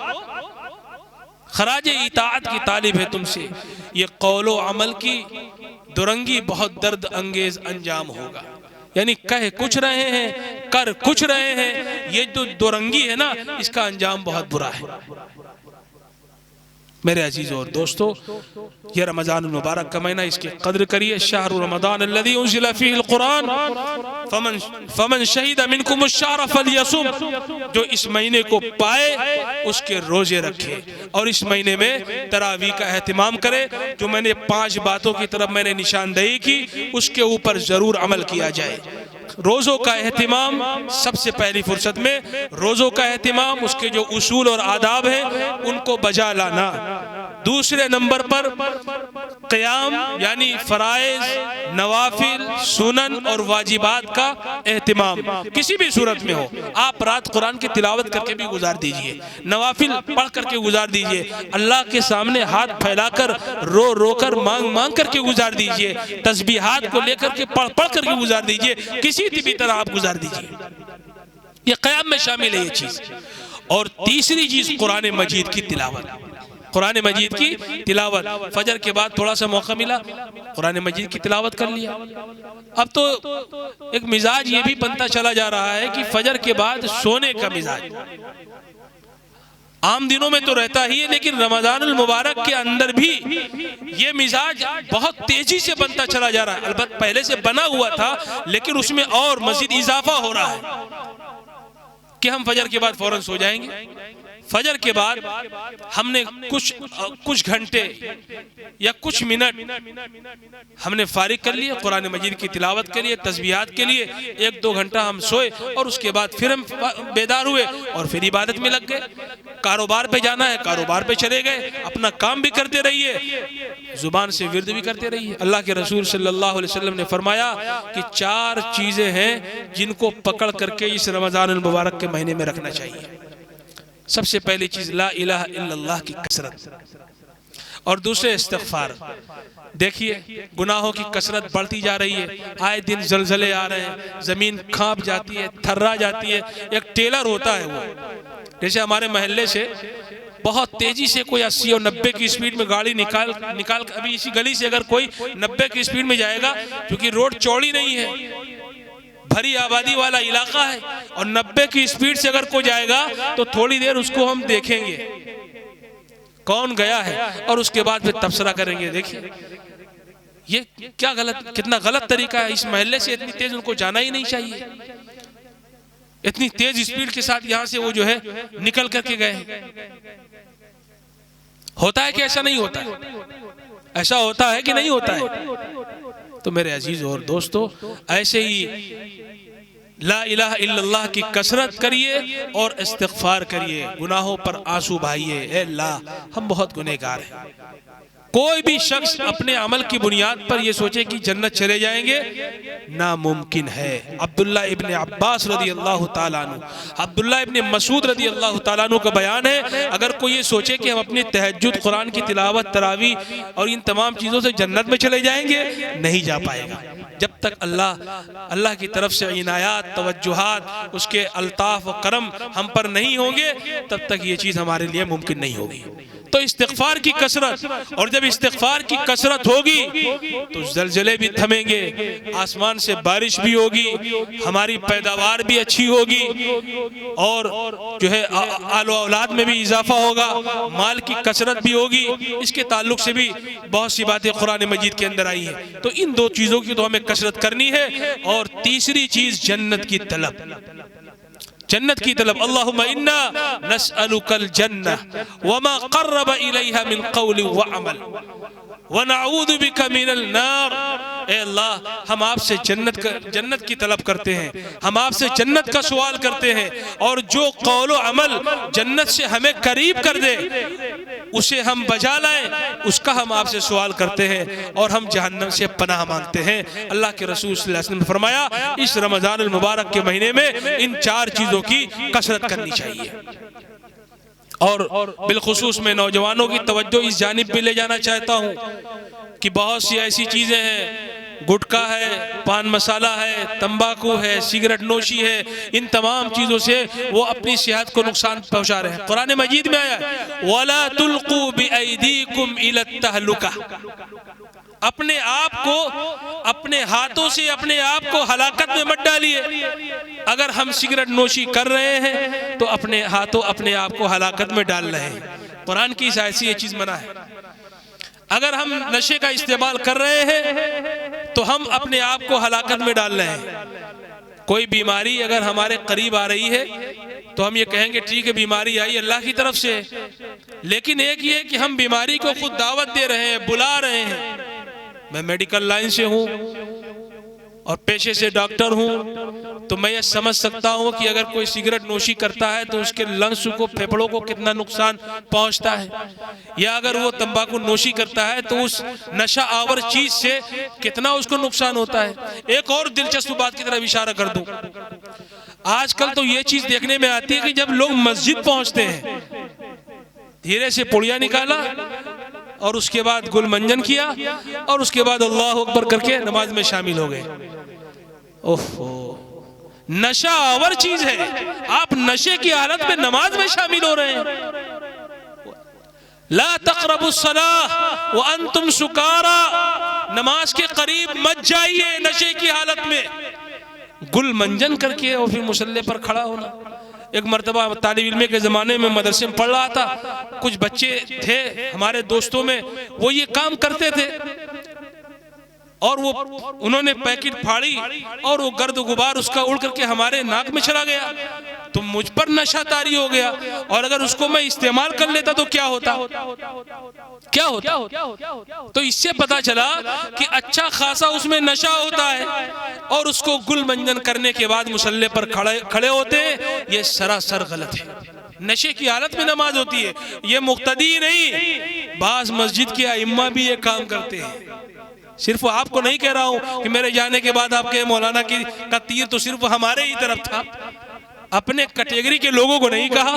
खराजे इताअत की तालिब है तुमसे। ये कौलो अमल की दुरंगी बहुत दर्द अंगेज अंजाम होगा। यानी कह कुछ रहे हैं कर कुछ रहे हैं, ये जो दुरंगी है ना, इसका अंजाम बहुत बुरा है। मेरे अजीजों और दोस्तों, ये रमजान मुबारक का महीना, इसकी कद्र करिए। शहरु रमजान अल्लज़ी उन्ज़िला फ़ीहिल कुरान फमन शहीद मिनकुमुश शहर फलयसुम, जो इस महीने को पाए उसके रोजे रखे और इस महीने में तरावी का एहतिमाम करे। जो मैंने 5 बातों की तरफ मैंने निशानदेही की, उसके ऊपर जरूर अमल किया जाए। रोज़ों का एहतिमाम सबसे पहली फुर्सत में, रोज़ों का एहतिमाम, उसके जो उसूल और आदाब हैं उनको बजा लाना। दूसरे नंबर पर क़याम यानी फ़राइज़, नवाफिल, सुनन और वाजिबात का एहतिमाम किसी भी सूरत में हो। आप रात कुरान की तिलावत करके भी गुजार दीजिए, नवाफिल पढ़ करके गुजार दीजिए, अल्लाह के सामने हाथ फैलाकर रो रो कर मांग मांग करके गुजार दीजिए, तस्बीहात को लेकर के पढ़ पढ़ करके गुजार दीजिए, किसी भी तरह आप गुजार दीजिए। ये क़याम में शामिल है ये चीज़। और तीसरी चीज़ कुरान मजीद की तिलावत, कुरान मजीद की तिलावत। फजर के बाद थोड़ा सा मौका मिला, कुरान मजीद की तिलावत कर लिया। अब तो एक मिजाज ये भी बनता चला जा रहा है कि फजर के बाद सोने का मिजाज आम दिनों में तो रहता ही है, लेकिन रमजानुल मुबारक के अंदर भी ये मिजाज बहुत तेजी से बनता चला जा रहा है। अलबत्ता पहले से बना हुआ था, लेकिन उसमें और मजीद इजाफा हो रहा है कि हम फजर के बाद फौरन सो जाएंगे। फजर के बाद हमने कुछ घंटे या कुछ मिनट हमने फारिग कर लिए कुरान मजीद की तिलावत के लिए, तस्बीहात के लिए। 1-2 घंटा हम सोए और उसके बाद फिर हम बेदार हुए और फिर इबादत में लग गए। कारोबार पे जाना है, कारोबार पे चले गए, अपना काम भी करते रहिए, जुबान से विर्द भी करते रहिए। अल्लाह के रसूल सल्लल्लाहु अलैहि वसल्लम ने फरमाया कि 4 चीज़ें हैं जिनको पकड़ करके इस रमज़ानुल मुबारक के महीने में रखना चाहिए। सबसे पहली चीज़ ला इलाहा इल्लल्लाह की कसरत और दूसरे इस्तिग़फ़ार। देखिए गुनाहों की कसरत बढ़ती जा रही है, आए दिन जलजले आ रहे हैं, ज़मीन कांप जाती है, थर्रा जाती है। एक टेलर होता है, वो जैसे हमारे मोहल्ले से बहुत तेजी से कोई 80 और 90 की स्पीड में गाड़ी निकाल अभी इसी गली से अगर कोई 90 की स्पीड में जाएगा, क्योंकि रोड चौड़ी नहीं है, भरी आबादी वाला इलाका है, और 90 की स्पीड से अगर कोई जाएगा तो थोड़ी देर उसको हम देखेंगे कौन गया है और उसके बाद फिर तबसरा करेंगे। देखिए ये क्या गलत, कितना गलत तरीका है। इस मोहल्ले से इतनी तेज उनको जाना ही नहीं चाहिए, इतनी तेज स्पीड के साथ यहाँ से वो जो है निकल करके गए। होता है कि ऐसा नहीं होता है? ऐसा होता है कि नहीं होता है? तो मेरे अजीज और दोस्तों, ऐसे ही ला इलाहा इल्लल्लाह की कसरत करिए और इस्तिग़फ़ार करिए, गुनाहों पर आंसू बहाइए। ए अल्लाह, हम बहुत गुनहगार हैं। कोई भी शख्स अपने अमल की बुनियाद पर यह सोचे कि जन्नत चले जाएंगे, नामुमकिन है। अब्दुल्ला इब्ने अब्बास रदी अल्लाह ताला अन्हु, अब्दुल्ला इब्ने मसूद रदी अल्लाह ताला अन्हु का बयान है, अगर कोई ये सोचे कि हम अपनी तहज्जुद, कुरान की तिलावत, तरावी और इन तमाम चीज़ों से जन्नत में चले जाएंगे, नहीं जा पाएगा। जब तक अल्लाह की तरफ से इनायात, तवज्जुहात, उसके अल्ताफ और करम हम पर नहीं होंगे, तब तक ये चीज़ हमारे लिए मुमकिन नहीं होगी। तो इस्तिग़फ़ार की कसरत, और जब इस्तिग़फ़ार की कसरत होगी तो ज़लज़ले भी थमेंगे, आसमान से बारिश भी होगी, हमारी पैदावार भी अच्छी होगी, और जो है आलो औलाद में भी इजाफा होगा, माल की कसरत भी होगी। इसके ताल्लुक से भी बहुत सी बातें कुरान मजीद के अंदर आई हैं। तो इन 2 चीज़ों की तो हमें कसरत करनी है। और तीसरी चीज़ जन्नत की तलब, जन्नत की तलब। अल्लाहुम्मा इन्ना नस्अलुकल जन्नह वमा क़र्रब इलैहा मिन क़ौलि व अमल व नऊज़ु बिका मिनल नार। ए अल्लाह, हम आपसे जन्नत की तलब करते हैं, हम आपसे जन्नत का सवाल करते हैं, और जो कौल व अमल जन्नत से हमें करीब कर दे उसे हम बजा लाएं, उसका हम आपसे सवाल करते हैं, और हम जहन्नम से पनाह मांगते हैं। अल्लाह के रसूल सल्लल्लाहु अलैहि वसल्लम ने फरमाया, इस रमज़ानुल मुबारक के महीने में इन 4 चीज़ों की कसरत करनी चाहिए। और बिलखुसूस मैं नौजवानों की तवज्जो इस जानिब भी ले जाना चाहता हूँ कि बहुत सी ऐसी चीज़ें हैं, गुटखा है, पान मसाला है, तंबाकू है, सिगरेट नोशी है, इन तमाम चीज़ों से वो अपनी सेहत को नुकसान पहुँचा रहे हैं। कुरान मजीद में आया वला तुल्कू बिअयदीकुम इला तहलुका, अपने आप को अपने हाथों से अपने आप को हलाकत में मत डालिए। अगर हम सिगरेट नोशी कर रहे हैं तो अपने हाथों अपने आप को हलाकत में डाल रहे हैं। कुरान की ऐसी ये चीज़ मना है। अगर हम नशे का इस्तेमाल कर रहे हैं तो हम अपने आप को हलाकत में डाल रहे हैं। कोई बीमारी अगर हमारे करीब आ रही है तो हम ये कहेंगे ठीक है बीमारी आई अल्लाह की तरफ से, लेकिन एक ये कि हम बीमारी को खुद दावत दे रहे हैं, बुला रहे हैं। मैं मेडिकल लाइन से हूँ और पेशे से डॉक्टर हूँ, तो मैं ये समझ सकता हूँ कि अगर कोई सिगरेट नोशी करता है तो उसके लंग्स को, फेफड़ों को कितना नुकसान पहुँचता है, या अगर वो तंबाकू नोशी करता है तो उस नशा आवर चीज से कितना उसको नुकसान होता है। एक और दिलचस्प बात की तरफ इशारा कर दूं, आजकल तो ये चीज देखने में आती है कि जब लोग मस्जिद पहुंचते हैं, धीरे से पुड़िया निकाला और उसके बाद गुलमंजन किया और उसके बाद अल्लाह अकबर करके नमाज में शामिल हो गए। ओहो, नशा आवर चीज है, आप नशे की हालत में नमाज में शामिल हो रहे हैं। ला तक़रबुस्सलाह व अंतुम सुकारा, नमाज के करीब मत जाइए नशे की हालत में। गुलमंजन करके और फिर मुसल्ले पर खड़ा होना। एक मरतबा तालिब इल्म के ज़माने में मदरसे में पढ़ रहा था, कुछ बच्चे थे हमारे दोस्तों में, वो ये काम करते थे और वो उन्होंने पैकेट फाड़ी और वो गर्द गुबार उसका उड़ करके हमारे नाक में चला गया, तो मुझ पर नशा तारी हो गया। और अगर उसको मैं इस्तेमाल कर लेता तो क्या होता, क्या होता? तो इससे पता चला कि अच्छा खासा उसमें नशा होता है और उसको गुलमंजन करने के बाद मुसल्ले पर खड़े होते हैं, ये सरासर गलत है। नशे की हालत में नमाज होती है, ये मुक्तदी नहीं, बाज मस्जिद के इमाम भी ये काम करते हैं। सिर्फ आपको नहीं कह रहा हूं कि मेरे जाने के बाद आपके मौलाना का तीर तो सिर्फ हमारे ही तरफ था, अपने कैटेगरी के लोगों को नहीं कहा,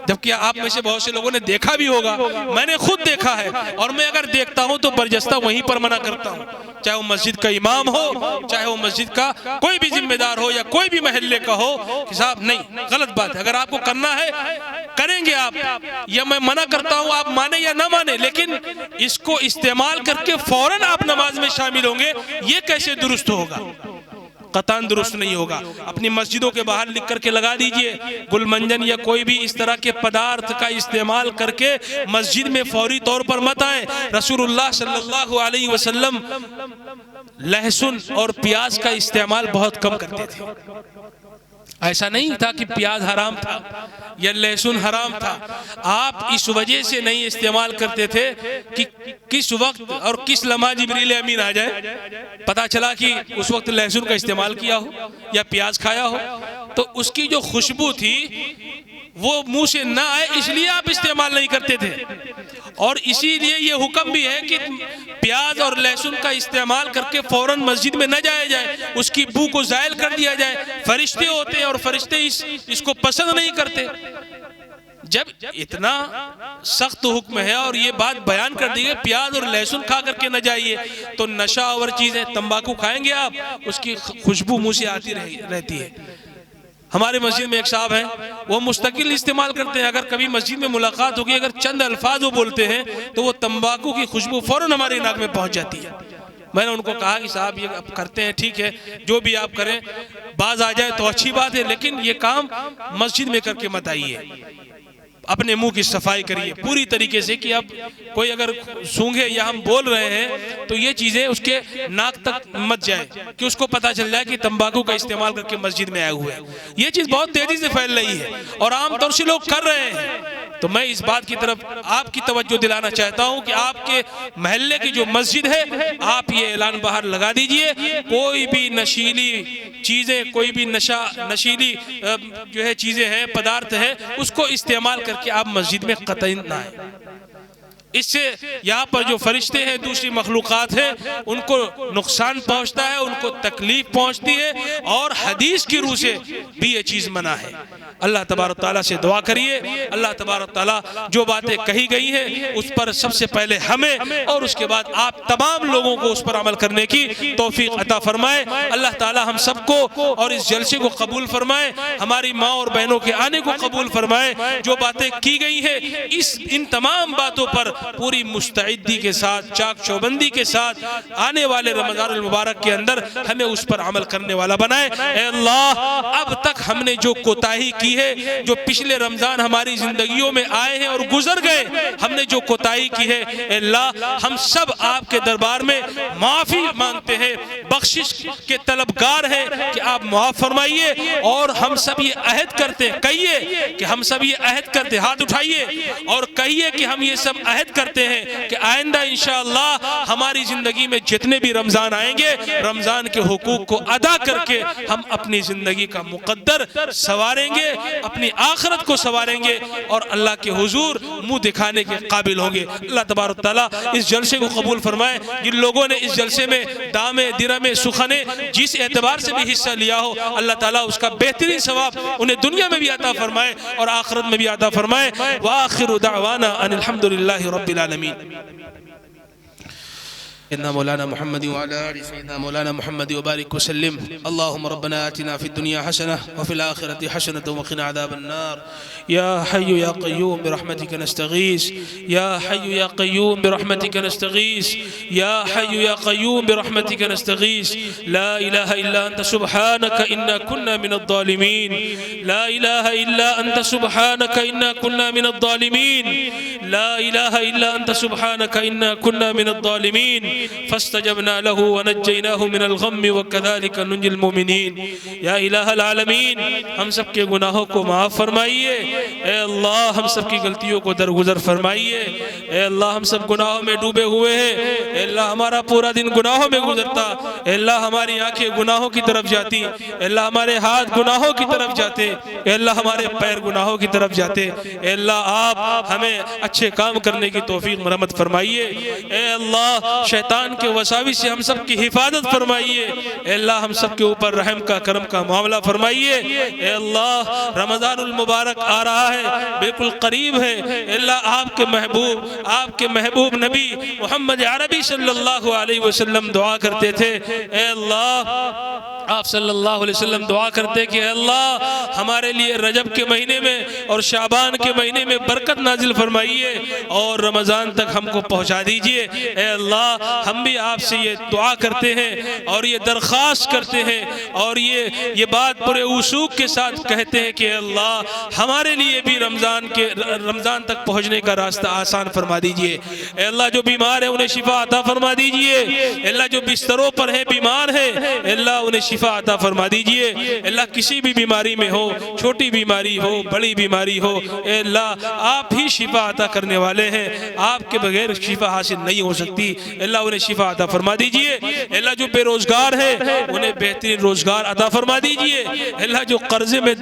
जबकि आप में से बहुत से लोगों ने देखा भी होगा, मैंने खुद देखा है। और मैं अगर देखता हूं तो बरजस्ता वहीं पर मना करता हूं, चाहे वो मस्जिद का इमाम हो, चाहे वो मस्जिद का कोई भी जिम्मेदार हो या कोई भी महल्ले का हो, कि साहब नहीं, गलत बात है। अगर आपको करना है करेंगे आप, या मैं मना करता हूं, आप माने या ना माने, लेकिन इसको इस्तेमाल करके फौरन आप नमाज में शामिल होंगे, ये कैसे दुरुस्त होगा? कतान दुरुस्त नहीं होगा। अपनी मस्जिदों के बाहर लिख करके लगा दीजिए, गुलमंजन या कोई भी इस तरह के पदार्थ का इस्तेमाल करके मस्जिद में फौरी तौर पर मत आए। रसूलुल्लाह सल्लल्लाहु अलैहि वसल्लम लहसुन और प्याज का इस्तेमाल बहुत कम करते थे। ऐसा नहीं था कि प्याज हराम था या लहसुन हराम था, आप इस वजह से नहीं इस्तेमाल करते थे कि किस वक्त और किस लम्हा जिब्रील अमीन आ जाए, पता चला कि उस वक्त लहसुन का इस्तेमाल किया हो या प्याज खाया हो, तो उसकी जो खुशबू थी वो मुंह से ना आए, इसलिए आप इस्तेमाल नहीं करते थे। और इसीलिए ये हुक्म भी है कि प्याज और लहसुन का इस्तेमाल करके फौरन मस्जिद में न जाया जाए, उसकी बू को जायल कर दिया जाए। फरिश्ते होते हैं और फरिश्ते इसको पसंद नहीं करते। जब इतना सख्त हुक्म है और ये बात बयान कर दी है प्याज और लहसुन खा करके न जाइए, तो नशा और चीजें, तंबाकू खाएंगे आप, उसकी खुशबू मुंह से आती रहती है। हमारे मस्जिद में एक साहब हैं, वो मुस्तकिल इस्तेमाल करते हैं। अगर कभी मस्जिद में मुलाकात होगी, अगर चंद अल्फाज वो बोलते हैं तो वो तंबाकू की खुशबू फौरन हमारी नाक में पहुंच जाती है। मैंने उनको कहा कि साहब ये आप करते हैं ठीक है, जो भी आप करें, बाज आ जाए तो अच्छी बात है, लेकिन ये काम मस्जिद में करके मत आइए। अपने मुंह की सफाई करिए पूरी तरीके से, कि अब कोई अगर सूंघे या हम बोल रहे हैं तो ये चीजें उसके नाक तक मत जाए, कि उसको पता चल जाए कि तंबाकू का इस्तेमाल करके मस्जिद में आए हुए हैं। ये चीज बहुत तेजी से फैल रही है और आमतौर से लोग कर रहे हैं। तो मैं इस बात की तरफ आपकी तवज्जो दिलाना चाहता हूं कि आपके महल्ले की जो मस्जिद है, आप ये ऐलान बाहर लगा दीजिए, कोई भी नशीली चीजें, कोई भी नशीली जो है चीजें हैं, पदार्थ है, उसको इस्तेमाल करके आप मस्जिद में कतई ना आए। इससे यहाँ पर जो फरिश्ते हैं, दूसरी मखलूक़ात है, उनको नुकसान पहुँचता है, उनको तकलीफ पहुँचती है, और हदीस की रूह से भी ये चीज़ मना है। अल्लाह तबारक तआला से दुआ करिए, अल्लाह तबारक तआला जो बातें कही गई हैं उस पर सबसे पहले हमें और उसके बाद आप तमाम लोगों को उस पर अमल करने की तौफीक अता फरमाए। अल्लाह ताला हम सबको और इस जलसे को कबूल फरमाए, हमारी माँ और बहनों के आने को कबूल फरमाए। जो बातें की गई हैं इन तमाम बातों पर पूरी मुस्तैदी के साथ, चाक चौबंदी के साथ आने वाले रमज़ानुल मुबारक के अंदर हमें उस पर अमल करने वाला बनाए। ऐ अल्लाह, अब तक हमने जो कोताही की है, जो पिछले रमजान हमारी जिंदगियों में आए हैं और गुजर गए, हमने जो कोताही की है, अल्लाह हम सब आपके दरबार में माफी मांगते हैं, बख्शिश के तलबगार हैं कि आप माफ फरमाइए। और हम सब ये अहद करते, कहिए कि हम सब ये अहद करते, हाथ उठाइए और कहिए कि हम ये सब अहद करते हैं कि आइंदा इंशाअल्लाह हमारी जिंदगी में जितने भी रमजान आएंगे, रमजान के हुकूक को अदा करके हम अपनी जिंदगी का मुकद्दर सवारेंगे, अपनी आखिरत को सवारेंगे और अल्लाह के हुजूर मुंह दिखाने के काबिल होंगे। अल्लाह तबारक तआला इस जलसे को कबूल फरमाए। जिन लोगों ने इस जलसे में दामे दिरमे सुखने जिस एतबार से भी हिस्सा लिया हो, अल्लाह ताला उसका बेहतरीन सवाब उन्हें दुनिया में भी अता फरमाए और आखिरत में भी अता फरमाए। व आखिरु दावाना अनिल हम्दुलिल्लाहि रब्बिल आलमीन। सय्यदना मौलाना मुहम्मद व अला आलि सय्यदना मौलाना मुहम्मद व बारिक वसल्लिम। अल्लाहुम्मा रब्बना आतिना फिद दुनिया हसनह व फिल आखिरति हसनह व क़िना अज़ाबन नार। या हय्यु या क़य्यूम बिरहमतिका नस्तगीस, या हय्यु या क़य्यूम बिरहमतिका नस्तगीस, या हय्यु या क़य्यूम बिरहमतिका नस्तगीस। ला इलाहा इल्ला अंत सुब्हानका इन्ना कुन्ना मिनज़-ज़ालिमीन। ला इलाहा इल्ला अंत सुब्हानका इन्ना कुन्ना मिनज़-ज़ालिमीन। ला इलाहा इल्ला अंत सुब्हानका इन्ना कुन्ना मिनज़-ज़ालिमीन। फस्तजबना लहु व नज्जयनाहु मिनल गम्मि व कज़ालिका नुंजिल मुमिनीन। या इलाहल आलमीन, हम सब के गुनाहों को माफ़ फरमाइए। ए अल्लाह, हम सब की गलतियों को दरगुजर फरमाइए। ए अल्लाह, हम सब गुनाहों में डूबे हुए हैं। ए अल्लाह, हमारा पूरा दिन गुनाहों में गुजरता। ए अल्लाह, हमारी आंखें गुनाहों की तरफ जाती। ए अल्लाह, हमारे हाथ गुनाहों की तरफ जाते। ए अल्लाह, हमारे पैर गुनाहों की तरफ जाते। ए अल्लाह, आप हमें अच्छे काम करने की तौफीक मरहमत फरमाइए। ए अल्लाह, शैतान के वसावी से हम सब की हिफाजत फरमाइए। अल्लाह, हम सब के ऊपर रहम का करम का मामला फरमाइए। अल्लाह, रमज़ानुल मुबारक आ रहा है, बिल्कुल करीब है। अल्लाह, आपके महबूब नबी मोहम्मद अरबी सल्लल्लाहु अलैहि वसल्लम दुआ करते थे। अल्लाह, आप सल्लल्लाहु अलैहि वसल्लम दुआ करते कि अल्लाह, हमारे लिए रजब के महीने में और शाबान के महीने में बरकत नाजिल फरमाइए और रमज़ान तक हमको पहुँचा दीजिए। अल्लाह, हम भी आपसे ये दुआ करते हैं और ये दरख्वास्त करते हैं और ये बात पूरे उसूक के साथ कहते हैं कि अल्लाह, हमारे लिए भी रमज़ान तक पहुँचने का रास्ता आसान फरमा दीजिए। अल्लाह, जो बीमार है उन्हें शिफा अता फरमा दीजिए। अल्लाह, जो बिस्तरों पर है, बीमार है, अल्लाह उन्हें शिफा अता फरमा दीजिए। अल्लाह, किसी भी बीमारी में हो, छोटी बीमारी हो, बड़ी बीमारी हो, अल्लाह आप ही शिफा अता करने वाले हैं। आपके बगैर शिफा हासिल नहीं हो सकती। अल्लाह, उन्हें शिफा अता फरमा दीजिए। अल्लाह, जो बेरोजगार है उन्हें बेहतरीन रोजगार अता फरमा दीजिए। अल्लाह, जो कर्जे में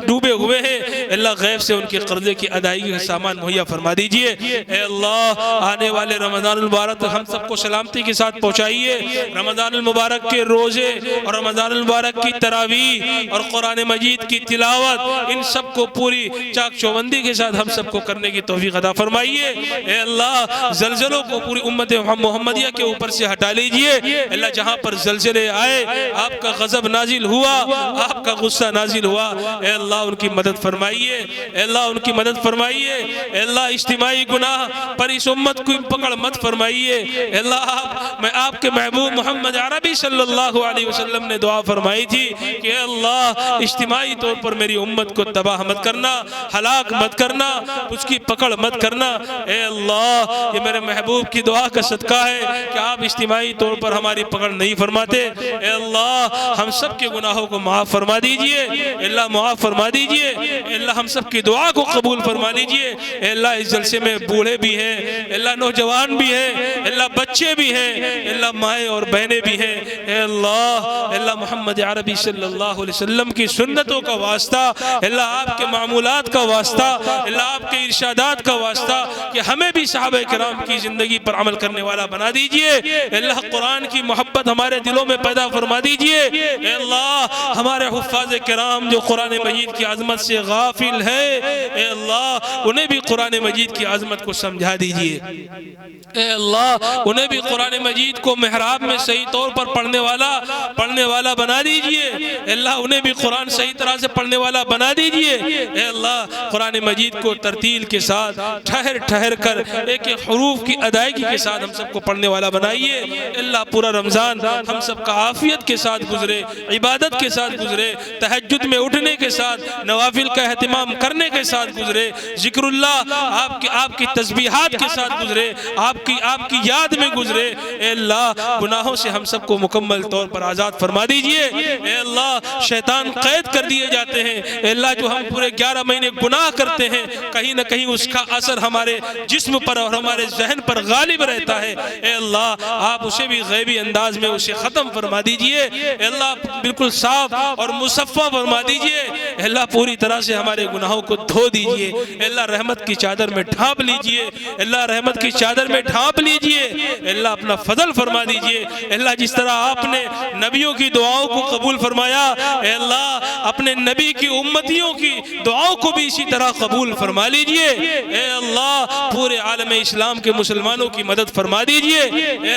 डूबे हुए हैं, अल्लाह गैब से उनके कर्जे की अदायगी का सामान मुहैया फरमा दीजिए। अल्लाह, आने वाले रमज़ानुल मुबारक हम सबको सलामती के साथ पहुँचाइए। रमज़ानुल मुबारक के रोजे और रमज़ानुल मुबारक की तरावीह और कुरान मजीद की तिलावत, इन सब को पूरी चाक चौबंदी के साथ हम सबको करने की तौफीक अता फरमाइए। अल्लाह, ज़ल्ज़लों को पूरी उम्मत मोहम्मदिया के ऊपर से हटा लीजिए। अल्लाह, जहाँ पर ज़ल्ज़ले आए, आपका गज़ब नाजिल हुआ, आपका गुस्सा नाजिल हुआ, अल्लाह उनकी मदद फरमाइए। अल्लाह, उनकी मदद फरमाइए। अल्लाह, इज्तिमाई गुनाह पर इस उम्मत को पकड़ मत फरमाइए। अल्लाह, मैं आपके महबूब मोहम्मद अरबी सल्लल्लाहु अलैहि वसल्लम ने दुआ फरमाई थी कि अल्लाह, इज्तिमाई तौर पर मेरी उम्मत को तबाह मत करना, हलाक मत करना, उसकी पकड़ मत करना। अल्लाह, ये मेरे महबूब की दुआ का सदका है कि आप इज्तिमाई तौर पर हमारी पकड़ नहीं फरमाते। अल्लाह, हम सब के गुनाहों को माफ़ फरमा दीजिए। अल्लाह, माफ़ फरमा दीजिए। अल्लाह, हम सब की दुआ को कबूल फरमा लीजिए। अल्लाह, इस जलसे में बूढ़े भी हैं, अल्लाह नौजवान भी हैं, अल्लाह बच्चे भी हैं, अल्लाह माएँ और बहनें भी हैं। अल्लाह, मोहम्मद अरबी सल्लल्लाहु अलैहि वसल्लम की सुन्नतों का वास्ता, अल्लाह आपके मामूलात का वास्ता, अल्लाह आपके इरशादात का वास्ता कि हमें भी सहाबा किराम की ज़िंदगी पर अमल करने वाला बना दीजिए। अल्लाह कुरान की मोहब्बत हमारे दिलों में पैदा फरमा दीजिए। अल्लाह हमारे हुफ़ाज़ किराम जो कुरान मजीद की आज़मत से गाफिल है, अल्लाह उन्हें भी कुरान मजीद की आज़मत को समझा दीजिए। अल्लाह उन्हें भी कुरान मजीद को मेहराब में सही तौर पर पढ़ने वाला बना दीजिए। अल्लाह उन्हें भी कुरान सही तरह से पढ़ने वाला बना दीजिए। अल्लाह कुरान मजीद को तरतील के साथ ठहर ठहर कर एक एक हरूफ की अदायगी के साथ हम सबको पढ़ने वाला बनाइए। अल्लाह पूरा रमज़ान हम सबका आफियत के साथ गुजरे, इबादत के साथ गुजरे, तहज्जुद में उठने के साथ, नवाफिल का एहतिमाम करने के साथ गुजरे, जिक्रुल्लाह आपकी तस्बीहात के साथ गुजरे, आपकी याद में गुजरे। अल्लाह गुनाहों से हम सबको मुकम्मल तौर पर आज़ाद फरमा दीजिए। अल्लाह शैतान कैद कर दिए जाते हैं। अल्लाह जो हम पूरे 11 महीने गुनाह करते हैं, कहीं ना कहीं उसका असर हमारे जिस्म पर और हमारे जहन पर गालिब रहता है। अल्लाह आप उसे भी गैबी अंदाज में उसे ख़त्म फरमा दीजिए। अल्लाह बिल्कुल साफ और मुसफ़्फ़ा फरमा दीजिए। अल्लाह पूरी तरह से हमारे गुनाहों को धो दीजिए। अल्लाह रहमत की चादर में ढांप लीजिए। अल्लाह रहमत की चादर में ढांप लीजिए। अल्लाह अपना फजल फरमा दीजिए। अल्लाह जिस तरह आपने नबियों की दुआओं को कबूल फरमाया, अल्लाह अपने नबी की उम्मतियों की दुआओं को भी इसी तरह कबूल फरमा लीजिए। अल्लाह पूरे आलम इस्लाम के मुसलमानों की मदद फरमा दीजिए।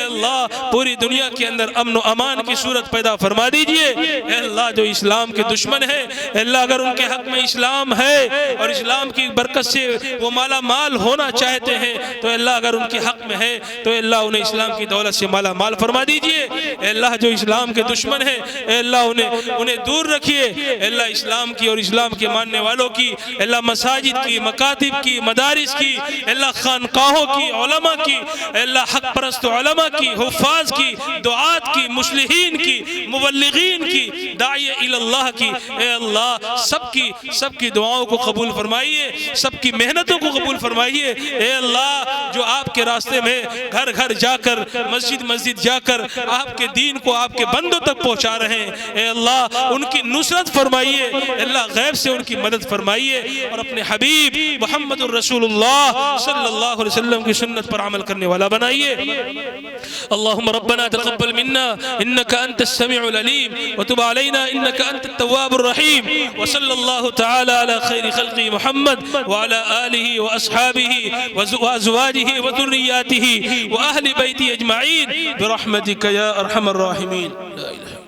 अल्लाह पूरी दुनिया के अंदर अमन व अमान की सूरत पैदा फरमा दीजिए। अल्लाह जो इस्लाम के दुश्मन है, अल्लाह अगर उनके हक में इस्लाम है और इस्लाम की बरकत से वो माला माल होना चाहते हैं, तो अल्लाह अगर उनके हक में है तो अल्लाह उन्हें इस्लाम की दौलत से माला माल फरमा दीजिए। अल्लाह जो इस्लाम के दुश्मन है, अल्लाह उन्हें दूर रखिए। अल्लाह इस्लाम की और इस्लाम के मानने वालों की, अल्लाह मसाजिद की, मकातिब की, मदारिस की, अल्लाह खानकाहों की, उलमा की, अल्लाह हक परस्त उलमा की, हुफ़ाज़ की, दुआत की, मुस्लिहीन की, मुबल्लिगीन की, दाइए इल्लल्लाह की, अल्लाह सबकी दुआओं को कबूल फरमाइए, सबकी मेहनतों को कबूल फरमाइए। अल्लाह जो आपके रास्ते में घर घर जाकर, मस्जिद मस्जिद जाकर आपके दीन को आपके बंदों तक पहुंचा रहे हैं, अल्लाह उनकी नुसरत फरमाइए। अल्लाह गैब से उनकी मदद फरमाइए और अपने हबीब मुहम्मदुर रसूलुल्लाह सल्लल्लाहु अलैहि वसल्लम की सुन्नत पर अमल करने वाला बनाइए। अल्लाहुम्मा रब्बना तक़ब्बल मिन्ना इन्नका अंतस समीउल अलीम व तुब अलैना इन्नका अंतत तव्वाबुर रहीम व सल्लल्लाहु तआला अला खैरि खल्क़ि मुहम्मद व अला आलिहि व अस्हाबिहि व अज़वाजिहि व ज़ुर्रिय्यातिहि व अहलि बैति अजमईन बिरहमतिका या अरहमर राहिमीन। ला इलाहा